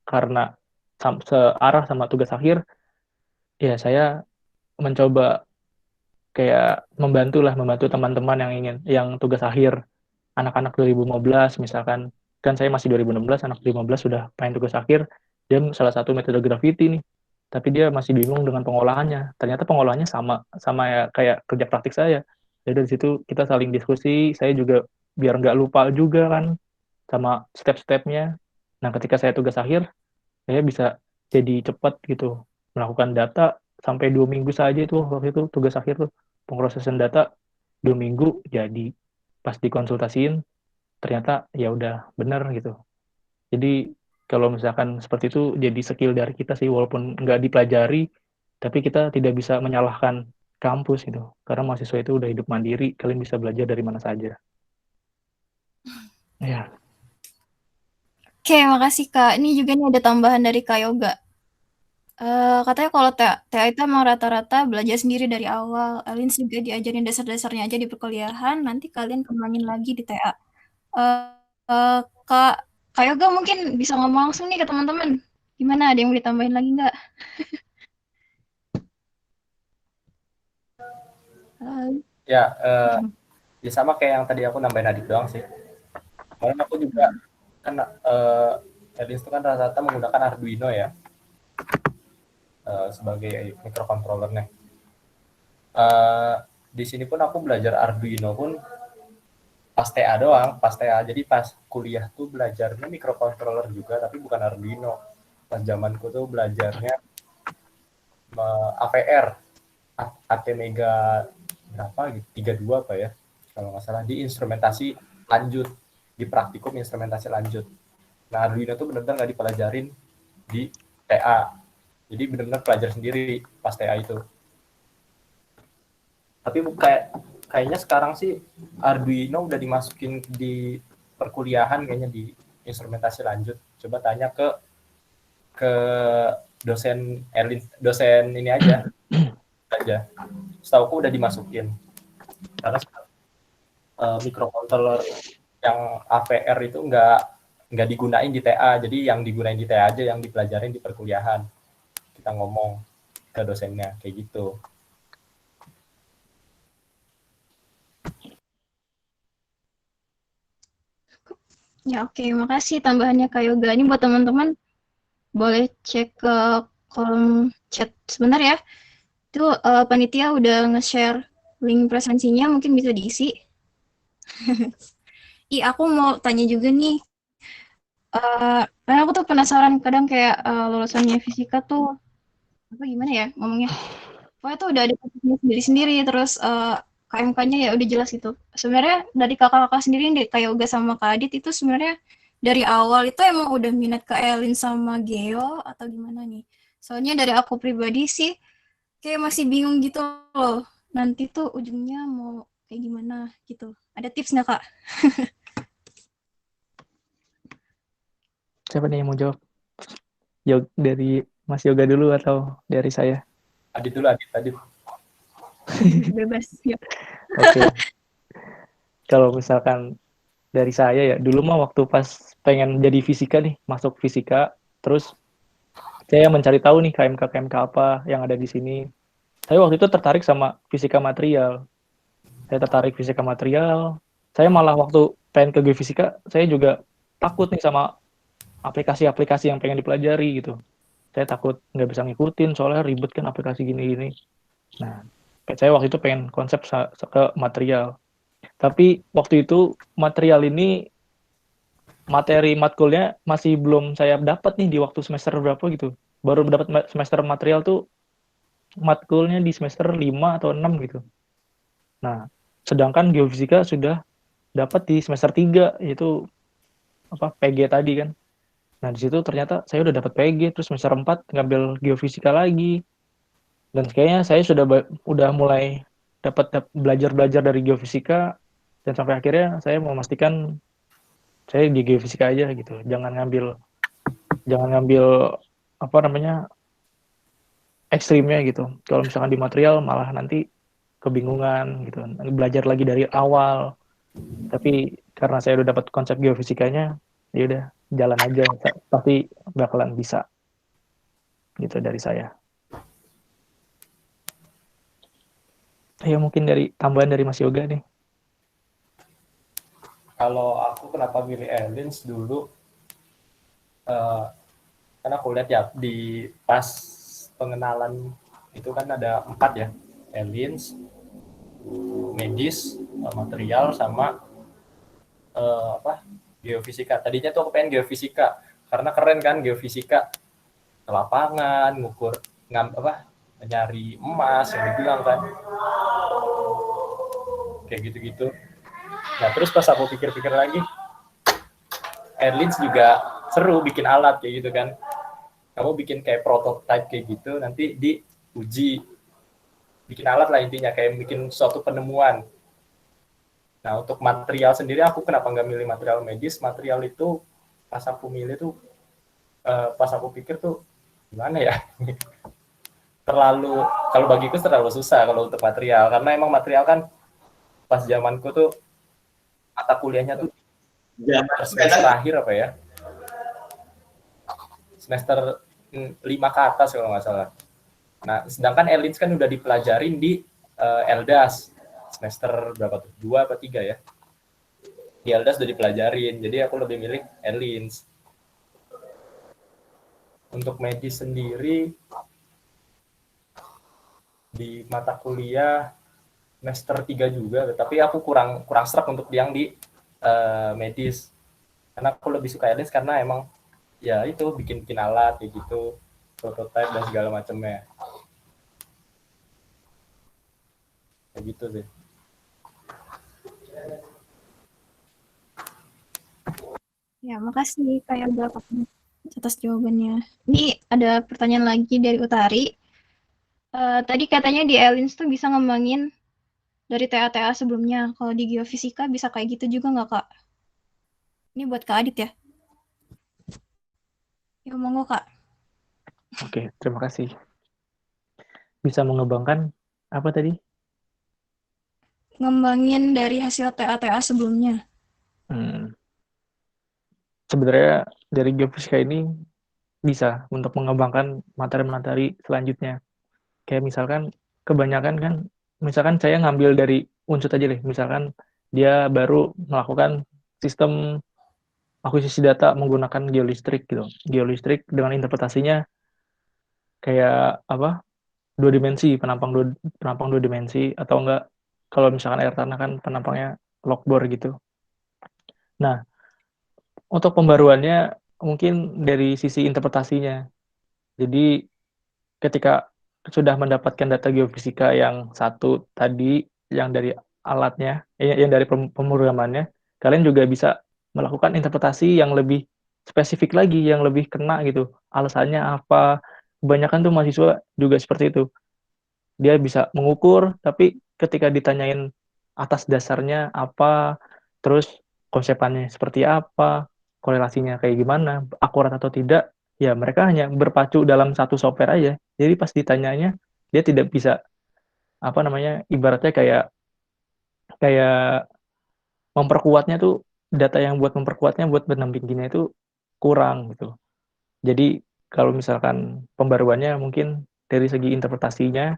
karena searah sama tugas akhir, ya saya mencoba kayak membantu teman-teman yang tugas akhir, anak-anak 2015 misalkan. Kan saya masih 2016, anak 2015 sudah main tugas akhir, dia salah satu metode gravity nih, tapi dia masih bingung dengan pengolahannya. Ternyata pengolahannya sama sama ya kayak kerja praktik saya. Jadi dari situ kita saling diskusi, saya juga biar nggak lupa juga kan sama step-stepnya. Nah, ketika saya tugas akhir, saya bisa jadi cepat gitu melakukan data. Sampai 2 minggu saja itu waktu itu tugas akhir tuh, pemrosesan data 2 minggu jadi. Pas dikonsultasiin, ternyata ya udah benar gitu. Jadi kalau misalkan seperti itu jadi skill dari kita sih, walaupun nggak dipelajari, tapi kita tidak bisa menyalahkan kampus gitu. Karena mahasiswa itu udah hidup mandiri, kalian bisa belajar dari mana saja. Ya,
Oke, makasih Kak. Ini juga nih ada tambahan dari Kak Yoga. Katanya kalau TA itu emang rata-rata belajar sendiri dari awal. Alin juga diajarin dasar-dasarnya aja di perkuliahan, nanti kalian kembangin lagi di TA. Eh, eh, Kak, Kak Yoga mungkin bisa ngomong langsung nih ke teman-teman. Gimana, ada yang mau ditambahin lagi nggak?
Ya, ya sama kayak yang tadi aku nambahin adik doang sih. Karena aku juga kan Elins itu kan rata-rata menggunakan Arduino ya sebagai microcontrollernya. Di sini pun aku belajar Arduino pun pas TA doang, pas TA. Jadi pas kuliah tuh belajarnya microcontroller juga, tapi bukan Arduino. Pas zamanku tuh belajarnya AVR, ATmega berapa gitu, 32 apa ya, kalau nggak salah, di instrumentasi lanjut, di praktikum instrumentasi lanjut. Nah, Arduino tuh benar-benar nggak dipelajarin di TA. Jadi benar-benar pelajar sendiri pas TA itu. Tapi kayaknya sekarang sih Arduino udah dimasukin di perkuliahan kayaknya di instrumentasi lanjut. Coba tanya ke dosen dosen ini aja. Setauku udah dimasukin. Karena microcontroller yang AVR itu nggak digunain di TA, jadi yang digunain di TA aja yang dipelajarin di perkuliahan. Kita ngomong ke dosennya kayak gitu.
Ya oke, makasih tambahannya Kak Yoga. Ini buat teman-teman boleh cek ke kolom chat sebentar ya. Itu panitia udah nge-share link presensinya, mungkin bisa diisi. Aku mau tanya juga nih. Karena aku tuh penasaran kadang kayak lulusannya fisika tuh apa gimana ya ngomongnya. Pokoknya tuh udah ada topiknya sendiri-sendiri, terus KMK-nya ya udah jelas gitu. Sebenarnya dari kakak-kakak sendiri, Kak Yoga sama Kak Adit itu sebenarnya dari awal itu emang udah minat ke Elin sama Geo atau gimana nih? Soalnya dari aku pribadi sih kayak masih bingung gitu loh. Nanti tuh ujungnya mau kayak gimana gitu. Ada tips nggak Kak?
siapa nih yang mau jawab? Dari Mas Yoga dulu atau dari saya?
Adit dulu, Adit.
Bebas. Ya.
Oke. Kalau misalkan dari saya ya, dulu mah waktu pas pengen jadi fisika nih, masuk fisika, terus saya mencari tahu nih KMK apa yang ada di sini. Saya waktu itu tertarik sama fisika material. Saya tertarik fisika material. Saya malah waktu pengen ke geofisika, saya juga takut nih sama aplikasi-aplikasi yang pengen dipelajari gitu. Saya takut nggak bisa ngikutin, soalnya ribet kan aplikasi gini-gini. Nah, saya waktu itu pengen konsep ke material. Tapi waktu itu material ini materi matkulnya masih belum saya dapat nih di waktu semester berapa gitu. Baru dapat semester material tuh matkulnya di semester 5 atau 6 gitu. Nah, sedangkan geofisika sudah dapat di semester 3 yaitu apa PG tadi kan. Nah, di situ ternyata saya udah dapat PG, terus semester 4 ngambil geofisika lagi. Dan kayaknya saya udah mulai dapat belajar dari geofisika, dan sampai akhirnya saya memastikan saya di geofisika aja gitu. Jangan ngambil apa namanya ekstrimnya gitu. Kalau misalkan di material malah nanti kebingungan gitu. Belajar lagi dari awal. Tapi karena saya udah dapat konsep geofisikanya, ya udah jalan aja, pasti bakalan bisa. Gitu dari saya. Ya mungkin dari tambahan dari Mas Yoga nih.
Kalau aku kenapa milih Elins dulu, karena aku lihat ya di pas pengenalan itu kan ada 4 ya, Elins, medis, material, sama geofisika. Tadinya tuh aku pengen geofisika karena keren kan geofisika, ke lapangan ngukur nyari emas yang dibilang kan kayak gitu-gitu. Nah terus pas aku pikir-pikir lagi, Airlines juga seru bikin alat kayak gitu kan. Kamu bikin kayak prototype kayak gitu, nanti diuji. Bikin alat lah intinya, kayak bikin suatu penemuan. Nah, untuk material sendiri, aku kenapa nggak milih material medis? Material itu, pas aku milih tuh, pas aku pikir tuh, gimana ya? Kalau bagiku terlalu susah kalau untuk material. Karena emang material kan, pas zamanku tuh, mata kuliahnya tuh, semester akhir apa ya? Semester 5 ke atas kalau nggak salah. Nah, sedangkan Airlines kan udah dipelajarin di LDAS semester berapa tuh? 2 atau 3 ya? Di LDAS udah dipelajarin, jadi aku lebih milih Airlines. Untuk medis sendiri, di mata kuliah semester 3 juga, tapi aku kurang serak untuk yang di medis. Karena aku lebih suka Airlines karena emang ya itu bikin alat kayak gitu, prototype dan segala macamnya. Kayak gitu sih.
Ya, makasih Kak Yoga atas jawabannya. Ini ada pertanyaan lagi dari Utari. Tadi katanya di Airlines tuh bisa ngembangin dari TA-TA sebelumnya. Kalau di geofisika bisa kayak gitu juga nggak, Kak? Ini buat Kak Adit ya? Ya, monggo, Kak.
Oke, terima kasih. Bisa mengembangkan apa tadi?
Ngembangin dari hasil TA-TA sebelumnya.
Sebenarnya dari geofisika ini bisa untuk mengembangkan materi-materi selanjutnya. Kayak misalkan kebanyakan kan, misalkan saya ngambil dari unsur aja deh, misalkan dia baru melakukan sistem akuisisi data menggunakan geolistrik gitu. Geolistrik dengan interpretasinya kayak apa? Dua dimensi, penampang dua dimensi, atau enggak kalau misalkan air tanah kan penampangnya logbore gitu. Nah, untuk pembaruannya mungkin dari sisi interpretasinya. Jadi ketika sudah mendapatkan data geofisika yang satu tadi, yang dari alatnya, yang dari pemrogramannya, kalian juga bisa melakukan interpretasi yang lebih spesifik lagi, yang lebih kena gitu. Alasannya apa? Kebanyakan tuh mahasiswa juga seperti itu. Dia bisa mengukur, tapi ketika ditanyain atas dasarnya apa, terus konsepannya seperti apa, korelasinya kayak gimana, akurat atau tidak, ya mereka hanya berpacu dalam satu software aja. Jadi pas ditanyanya, dia tidak bisa, apa namanya, ibaratnya kayak kayak memperkuatnya tuh, data yang buat memperkuatnya, buat pendampinginya itu kurang gitu. Jadi kalau misalkan pembaruannya mungkin dari segi interpretasinya,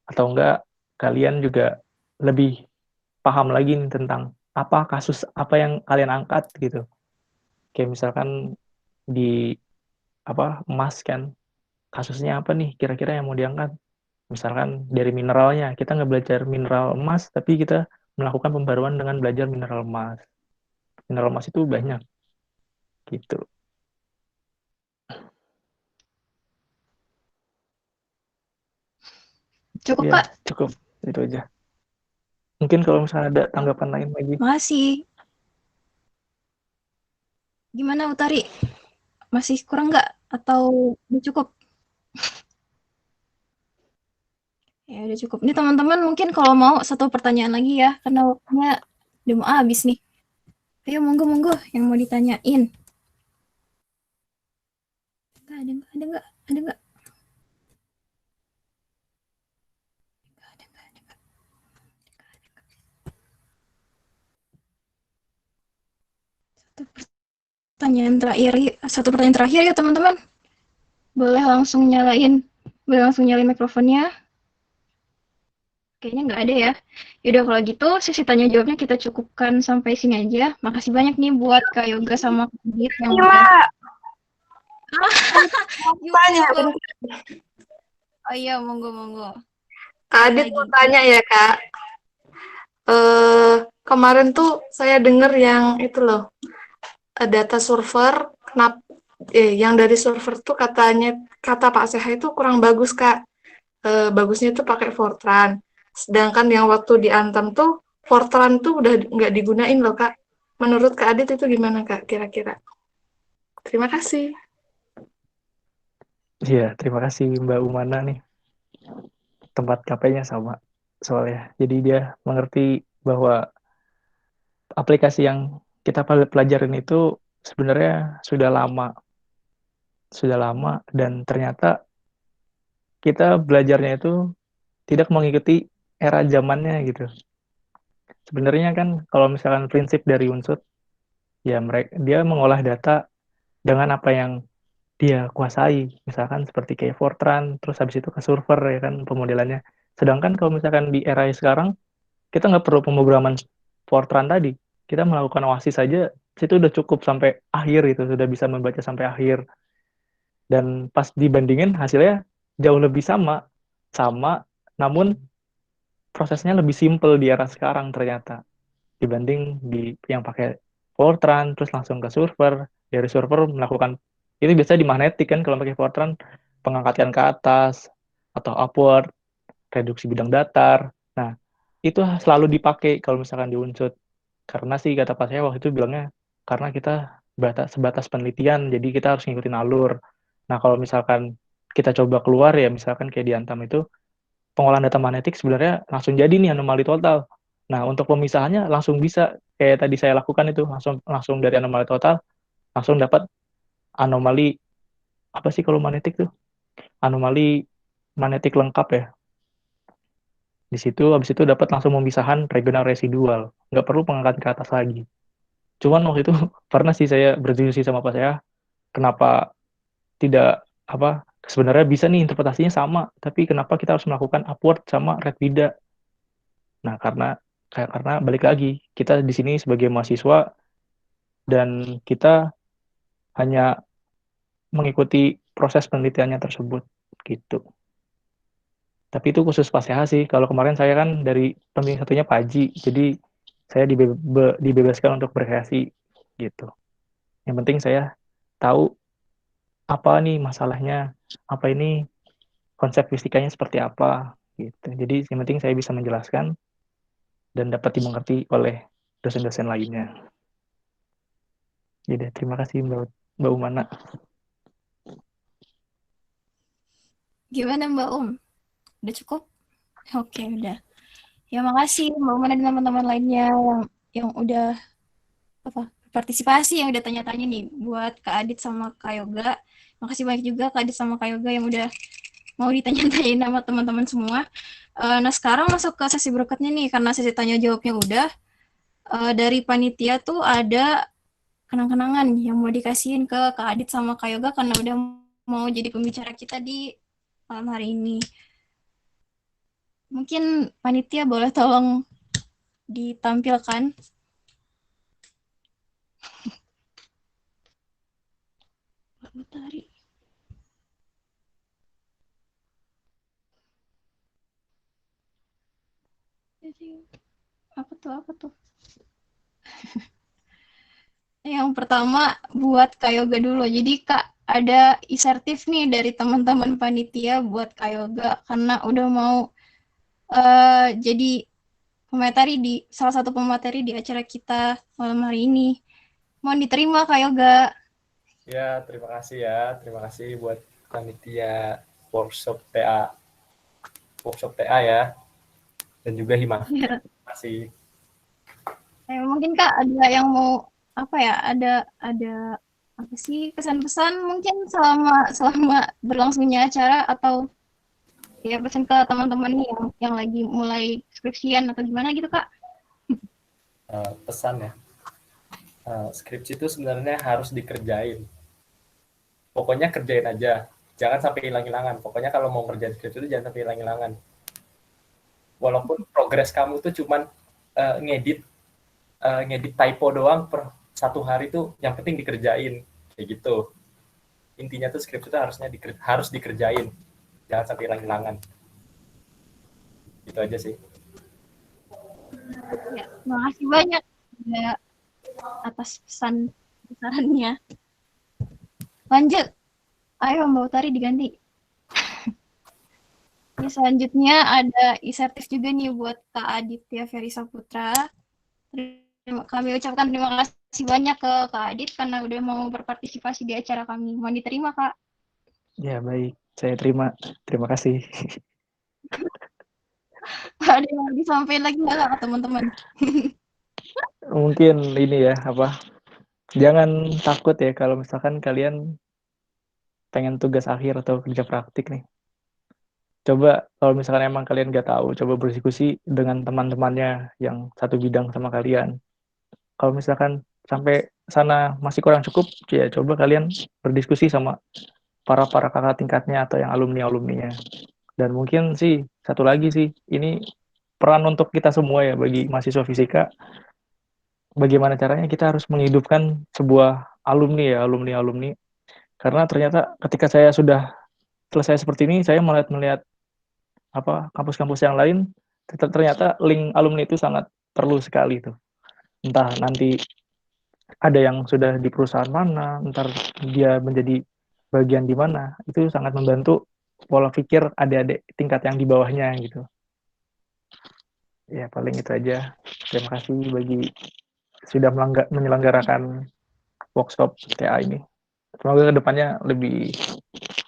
atau enggak kalian juga lebih paham lagi nih tentang apa kasus apa yang kalian angkat gitu. Kayak misalkan di apa emas kan, kasusnya apa nih kira-kira yang mau diangkat. Misalkan dari mineralnya, kita nggak belajar mineral emas, tapi kita melakukan pembaruan dengan belajar mineral emas. Mineral emas itu banyak gitu.
Cukup,
Ya,
Kak.
cukup itu aja. Mungkin kalau misalnya ada tanggapan lain lagi.
Makasih. Gimana Utari? Masih kurang nggak? Atau udah cukup? Ya udah cukup. Ini teman-teman mungkin kalau mau satu pertanyaan lagi ya, karena waktunya udah mau habis nih. Ayo monggo yang mau ditanyain. Ada nggak? Ada nggak? Satu pertanyaan terakhir ya teman-teman. Boleh langsung nyalain mikrofonnya. Kayaknya nggak ada ya. Yaudah kalau gitu sesi tanya jawabnya kita cukupkan sampai sini aja. Makasih banyak nih buat Kak Yoga sama Kak Dit yang udah.
Tanya,
Oh iya, monggo.
Kak Adit mau tanya ya Kak. Kemarin tuh saya dengar yang itu loh, data server, yang dari server tuh katanya kata Pak Seha itu kurang bagus Kak. Bagusnya tuh pakai Fortran. Sedangkan yang waktu di Antam tuh Fortran tuh udah nggak digunain loh Kak. Menurut Kak Adit itu gimana Kak kira-kira? Terima kasih.
Iya, terima kasih Mbak Umana nih. Tempat KP-nya sama soalnya. Jadi dia mengerti bahwa aplikasi yang kita pelajarin itu sebenarnya sudah lama dan ternyata kita belajarnya itu tidak mengikuti era zamannya gitu. Sebenarnya kan kalau misalkan prinsip dari Unsur, ya mereka dia mengolah data dengan apa yang dia kuasai, misalkan seperti kayak Fortran, terus habis itu ke server ya kan pemodelannya. Sedangkan kalau misalkan di era sekarang, kita nggak perlu pemrograman Fortran tadi, kita melakukan OASIS saja, itu udah cukup sampai akhir itu, sudah bisa membaca sampai akhir. Dan pas dibandingin hasilnya jauh lebih sama, namun prosesnya lebih simple di era sekarang ternyata dibanding di yang pakai Fortran terus langsung ke server, dari server melakukan itu biasa di magnetik kan kalau pakai Fortran, pengangkatan ke atas atau upward, reduksi bidang datar. Nah, itu selalu dipakai kalau misalkan di Unsur. Karena sih kata Pak saya waktu itu bilangnya karena kita sebatas penelitian jadi kita harus ngikutin alur. Nah, kalau misalkan kita coba keluar ya misalkan kayak di Antam itu pengolahan data magnetik sebenarnya langsung jadi nih anomali total. Nah, untuk pemisahannya langsung bisa kayak tadi saya lakukan itu langsung langsung dari anomali total langsung dapat anomali apa sih kalau magnetik tuh? Anomali magnetik lengkap ya. Di situ habis itu dapat langsung pemisahan regional residual, nggak perlu pengangkatan ke atas lagi. Cuman waktu itu pernah sih saya berdiskusi sama Pak saya, kenapa tidak apa sebenarnya bisa nih interpretasinya sama, tapi kenapa kita harus melakukan upward sama red bida? Nah, karena balik lagi, kita di sini sebagai mahasiswa dan kita hanya mengikuti proses penelitiannya tersebut gitu. Tapi itu khusus Pak Seha sih. Kalau kemarin saya kan dari pembimbing satunya Pak Haji, jadi saya dibebaskan untuk berkreasi gitu. Yang penting saya tahu apa nih masalahnya, apa ini konsep fisikanya seperti apa gitu. Jadi yang penting saya bisa menjelaskan dan dapat dimengerti oleh dosen-dosen lainnya. Jadi terima kasih Mbak Umana.
Gimana Mbak Udah cukup? Oke, udah. Ya makasih Mbak Umar dan teman-teman lainnya yang udah partisipasi, yang udah tanya-tanya nih buat Kak Adit sama Kak Yoga. Makasih banyak juga Kak Adit sama Kak Yoga yang udah mau ditanya-tanyain sama teman-teman semua. Nah sekarang masuk ke sesi berikutnya nih, karena sesi tanya jawabnya udah. Dari panitia tuh ada kenang-kenangan yang mau dikasihin ke Kak Adit sama Kak Yoga karena udah mau jadi pembicara kita di malam hari ini. Mungkin panitia boleh tolong ditampilkan. Tari. Apa tuh? Yang pertama buat Kak Yoga dulu. Jadi Kak, ada insertif nih dari teman-teman panitia buat Kak Yoga karena udah mau jadi salah satu pemateri di acara kita malam hari ini. Mohon diterima Kak Yoga.
Ya, terima kasih ya. Terima kasih buat panitia workshop TA ya. Dan juga Hima.
Ya.
Terima kasih.
Mungkin Kak ada yang mau ada apa sih pesan-pesan mungkin selama berlangsungnya acara, atau ya pesan ke teman-teman nih yang lagi mulai skripsian atau gimana gitu Kak?
Pesan ya. Skripsi itu sebenarnya harus dikerjain. Pokoknya kerjain aja. Jangan sampai hilang-hilangan. Pokoknya kalau mau kerjain skripsi itu jangan sampai hilang-hilangan. Walaupun progres kamu itu cuman ngedit typo doang per satu hari tuh, yang penting dikerjain kayak gitu. Intinya tuh skripsi itu harus dikerjain, jangan sampai hilang-hilangan. Itu aja sih.
Ya, makasih banyak ya atas sarannya. Lanjut, ayo Mbak Utari diganti. Ini selanjutnya ada insertif juga nih buat Kak Aditya Ferry Saputra. Kami ucapkan terima kasih banyak ke Kak Adit karena udah mau berpartisipasi di acara kami. Mohon diterima, Kak.
Ya, baik. Saya terima. Terima kasih.
Ada yang mau disampaikan lagi nggak, Kak, teman-teman?
Mungkin ini ya, jangan takut ya kalau misalkan kalian pengen tugas akhir atau kerja praktik nih. Coba kalau misalkan emang kalian nggak tahu, coba berdiskusi dengan teman-temannya yang satu bidang sama kalian. Kalau misalkan sampai sana masih kurang cukup, ya coba kalian berdiskusi sama para kakak tingkatnya atau yang alumni-alumninya. Dan mungkin sih satu lagi sih, ini peran untuk kita semua ya bagi mahasiswa fisika. Bagaimana caranya kita harus menghidupkan sebuah alumni. Karena ternyata ketika saya sudah selesai seperti ini, saya melihat kampus-kampus yang lain, ternyata link alumni itu sangat perlu sekali tuh. Entah nanti ada yang sudah di perusahaan mana, ntar dia menjadi bagian di mana, itu sangat membantu pola pikir adik-adik tingkat yang di bawahnya gitu. Ya paling itu aja. Terima kasih bagi sudah menyelenggarakan workshop TA ini. Semoga kedepannya lebih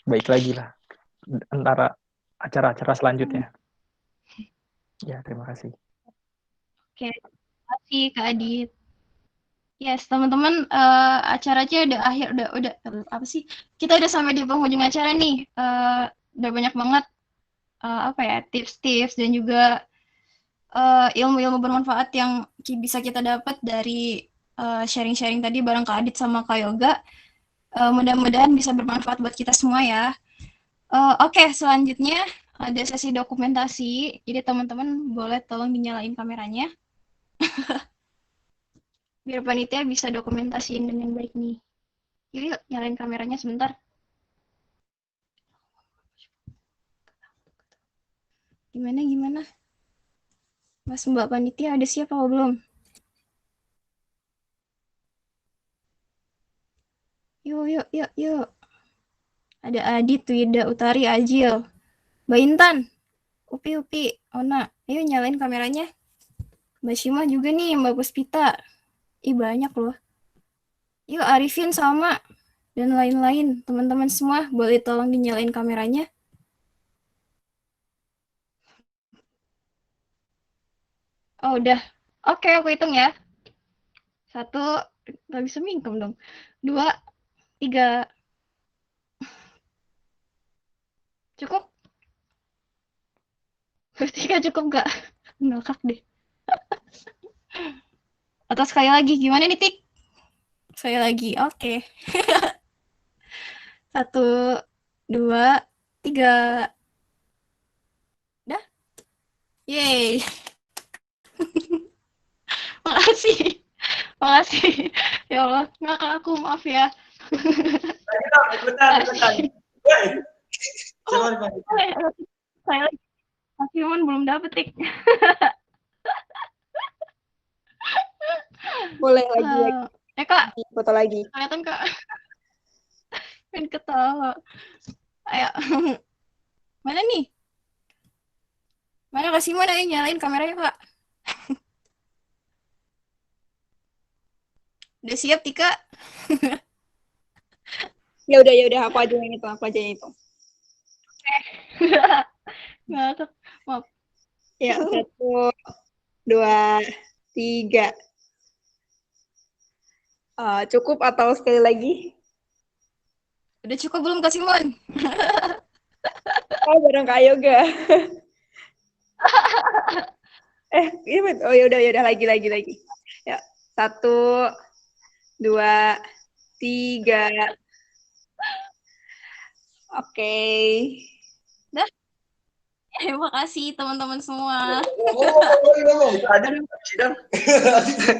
baik lagi lah antara acara-acara selanjutnya. Ya, terima kasih.
Oke, terima kasih Kak Adit. Yes, teman-teman, acaranya udah akhir, udah apa sih? Kita udah sampai di penghujung acara nih. Udah banyak banget tips-tips dan juga ilmu-ilmu bermanfaat yang bisa kita dapat dari sharing-sharing tadi bareng Kak Adit sama Kak Yoga. Mudah-mudahan bisa bermanfaat buat kita semua ya. Oke, selanjutnya ada sesi dokumentasi. Jadi teman-teman boleh tolong dinyalain kameranya. Biar panitia bisa dokumentasiin dengan baik nih. Yuk, nyalain kameranya sebentar. Gimana? Mas Mbak panitia ada siap apa belum? Yuk. Ada Adit, Wida, Utari, Ajil, Mbak Intan, Upi, Ona. Ayo nyalain kameranya. Mbak Shima juga nih, Mbak Puspita. Ih banyak loh. Yuk Arifin sama. Dan lain-lain. Teman-teman semua boleh tolong dinyalain kameranya. Oh udah. Oke, aku hitung ya. 1, gak bisa mingkem dong. 2, 3. Cukup? 3 cukup gak? Ngakak deh. Atau sekali lagi, gimana nih Tik? Sekali lagi, oke. 1, 2, 3. Dah? Yeay. Makasih. Ya Allah, ngakak aku, maaf ya.
Ikutan.
Saya lagi. Mas Firman belum dapet, Tik.
Boleh lagi.
Kak.
Foto lagi.
Kelihatan, Kak. Pengen ketawa. Ayo. Mana nih? Mana Kak Simon? Ayo nyalain kameranya, Kak. Udah siap, Tika?
Ya udah, aku aja yang itu.
Ngakak. Maaf.
Ya, 1, 2, 3. Cukup atau sekali lagi?
Udah cukup belum Kak Simon?
Oh, bareng Kak Yoga. Oh ya udah lagi. Ya, 1, 2, 3. Oke.
Dah. Terima kasih teman-teman semua.
Ada sidang.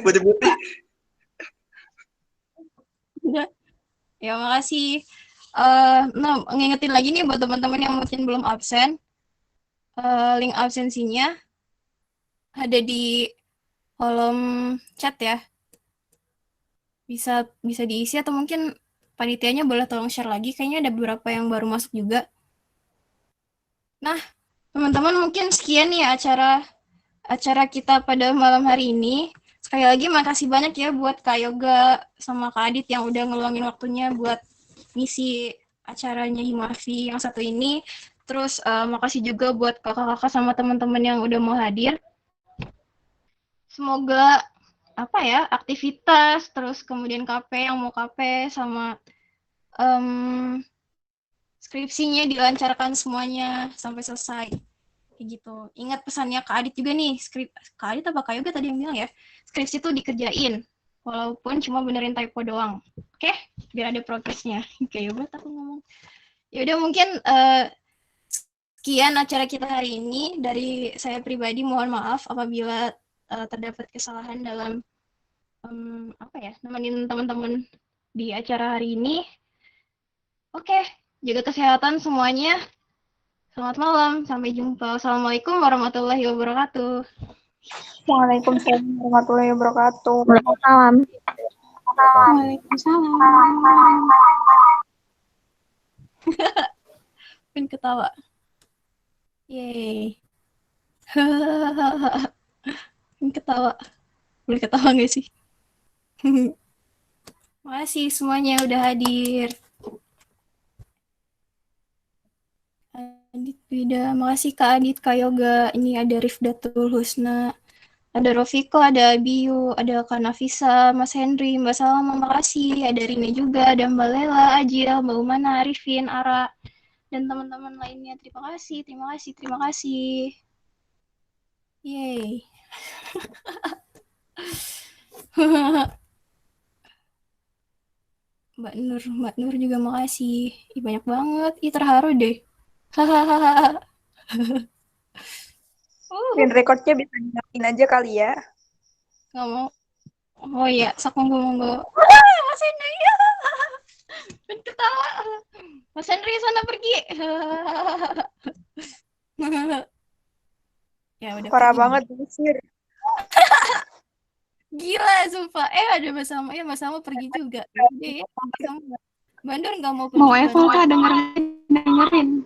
Putih-putih.
Ya, makasih. Ngingetin lagi nih buat teman-teman yang mungkin belum absen. Link absensinya ada di kolom chat ya. Bisa diisi atau mungkin panitianya boleh tolong share lagi. Kayaknya ada beberapa yang baru masuk juga. Nah, teman-teman mungkin sekian nih acara kita pada malam hari ini. sekali lagi makasih banyak ya buat Kak Yoga sama Kak Adit yang udah ngeluangin waktunya buat ngisi acaranya Himafi yang satu ini. Terus makasih juga buat kakak-kakak sama teman-teman yang udah mau hadir. Semoga apa ya, aktivitas, terus kemudian KP yang mau KP sama skripsinya dilancarkan semuanya sampai selesai. Kayak gitu. Ingat pesannya Kak Adit juga nih, Kak Adit apa Kak Yoga tadi yang bilang ya, skripsi itu dikerjain, walaupun cuma benerin typo doang. Oke? Biar ada progresnya. Kayak Yoga aku ngomong. Ya udah mungkin sekian acara kita hari ini. Dari saya pribadi mohon maaf apabila terdapat kesalahan dalam nemenin teman-teman di acara hari ini. Oke, jaga kesehatan semuanya. Selamat malam, sampai jumpa. Assalamualaikum warahmatullahi wabarakatuh.
Waalaikumsalam warahmatullahi wabarakatuh.
Waalaikumsalam.
Waalaikumsalam.
Pin ketawa. Yeay. Pin ketawa. Boleh ketawa nggak sih? Makasih semuanya udah hadir. Adit Wida, makasih Kak Adit, Kak Yoga. Ini ada Rifdatul Husna, ada Rofiko, ada Abiyu, ada Kak Nafisa, Mas Henry, Mbak Salma, makasih. Ada Rine juga, ada Mbak Lela, Ajil, Mbak Umana, Arifin, Ara, dan teman-teman lainnya. Terima kasih, terima kasih, terima kasih. Yeay. Mbak Nur juga makasih. Ih, banyak banget. Ih, terharu deh. Hahaha.
Screen recordnya bisa nyalain aja kali ya.
Nggak mau. Oh iya, sak monggo. Mas Henry. Ketawa. Mas Henry sana pergi. Ya udah.
Parah
pergi.
banget diusir.
Gila, sumpah. Ada Mas Sama. Mas Sama pergi juga. Udah ya. Mbak Nur nggak mau pergi.
Mau Evo kah dengerin?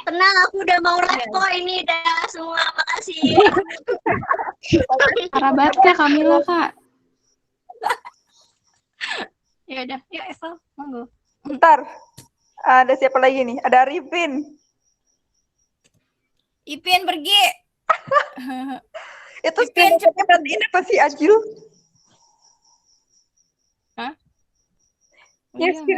Tenang, aku udah mau live kok ini udah semua, makasih.
Parah banget Kak, Kamila Kak.
Ya udah, ya Eva, monggo.
Bentar, ada siapa lagi nih? Ada Arifin.
Ipin pergi.
Itu screen recordnya berarti ini apa sih, Ajil?
Hah?
Ya, screen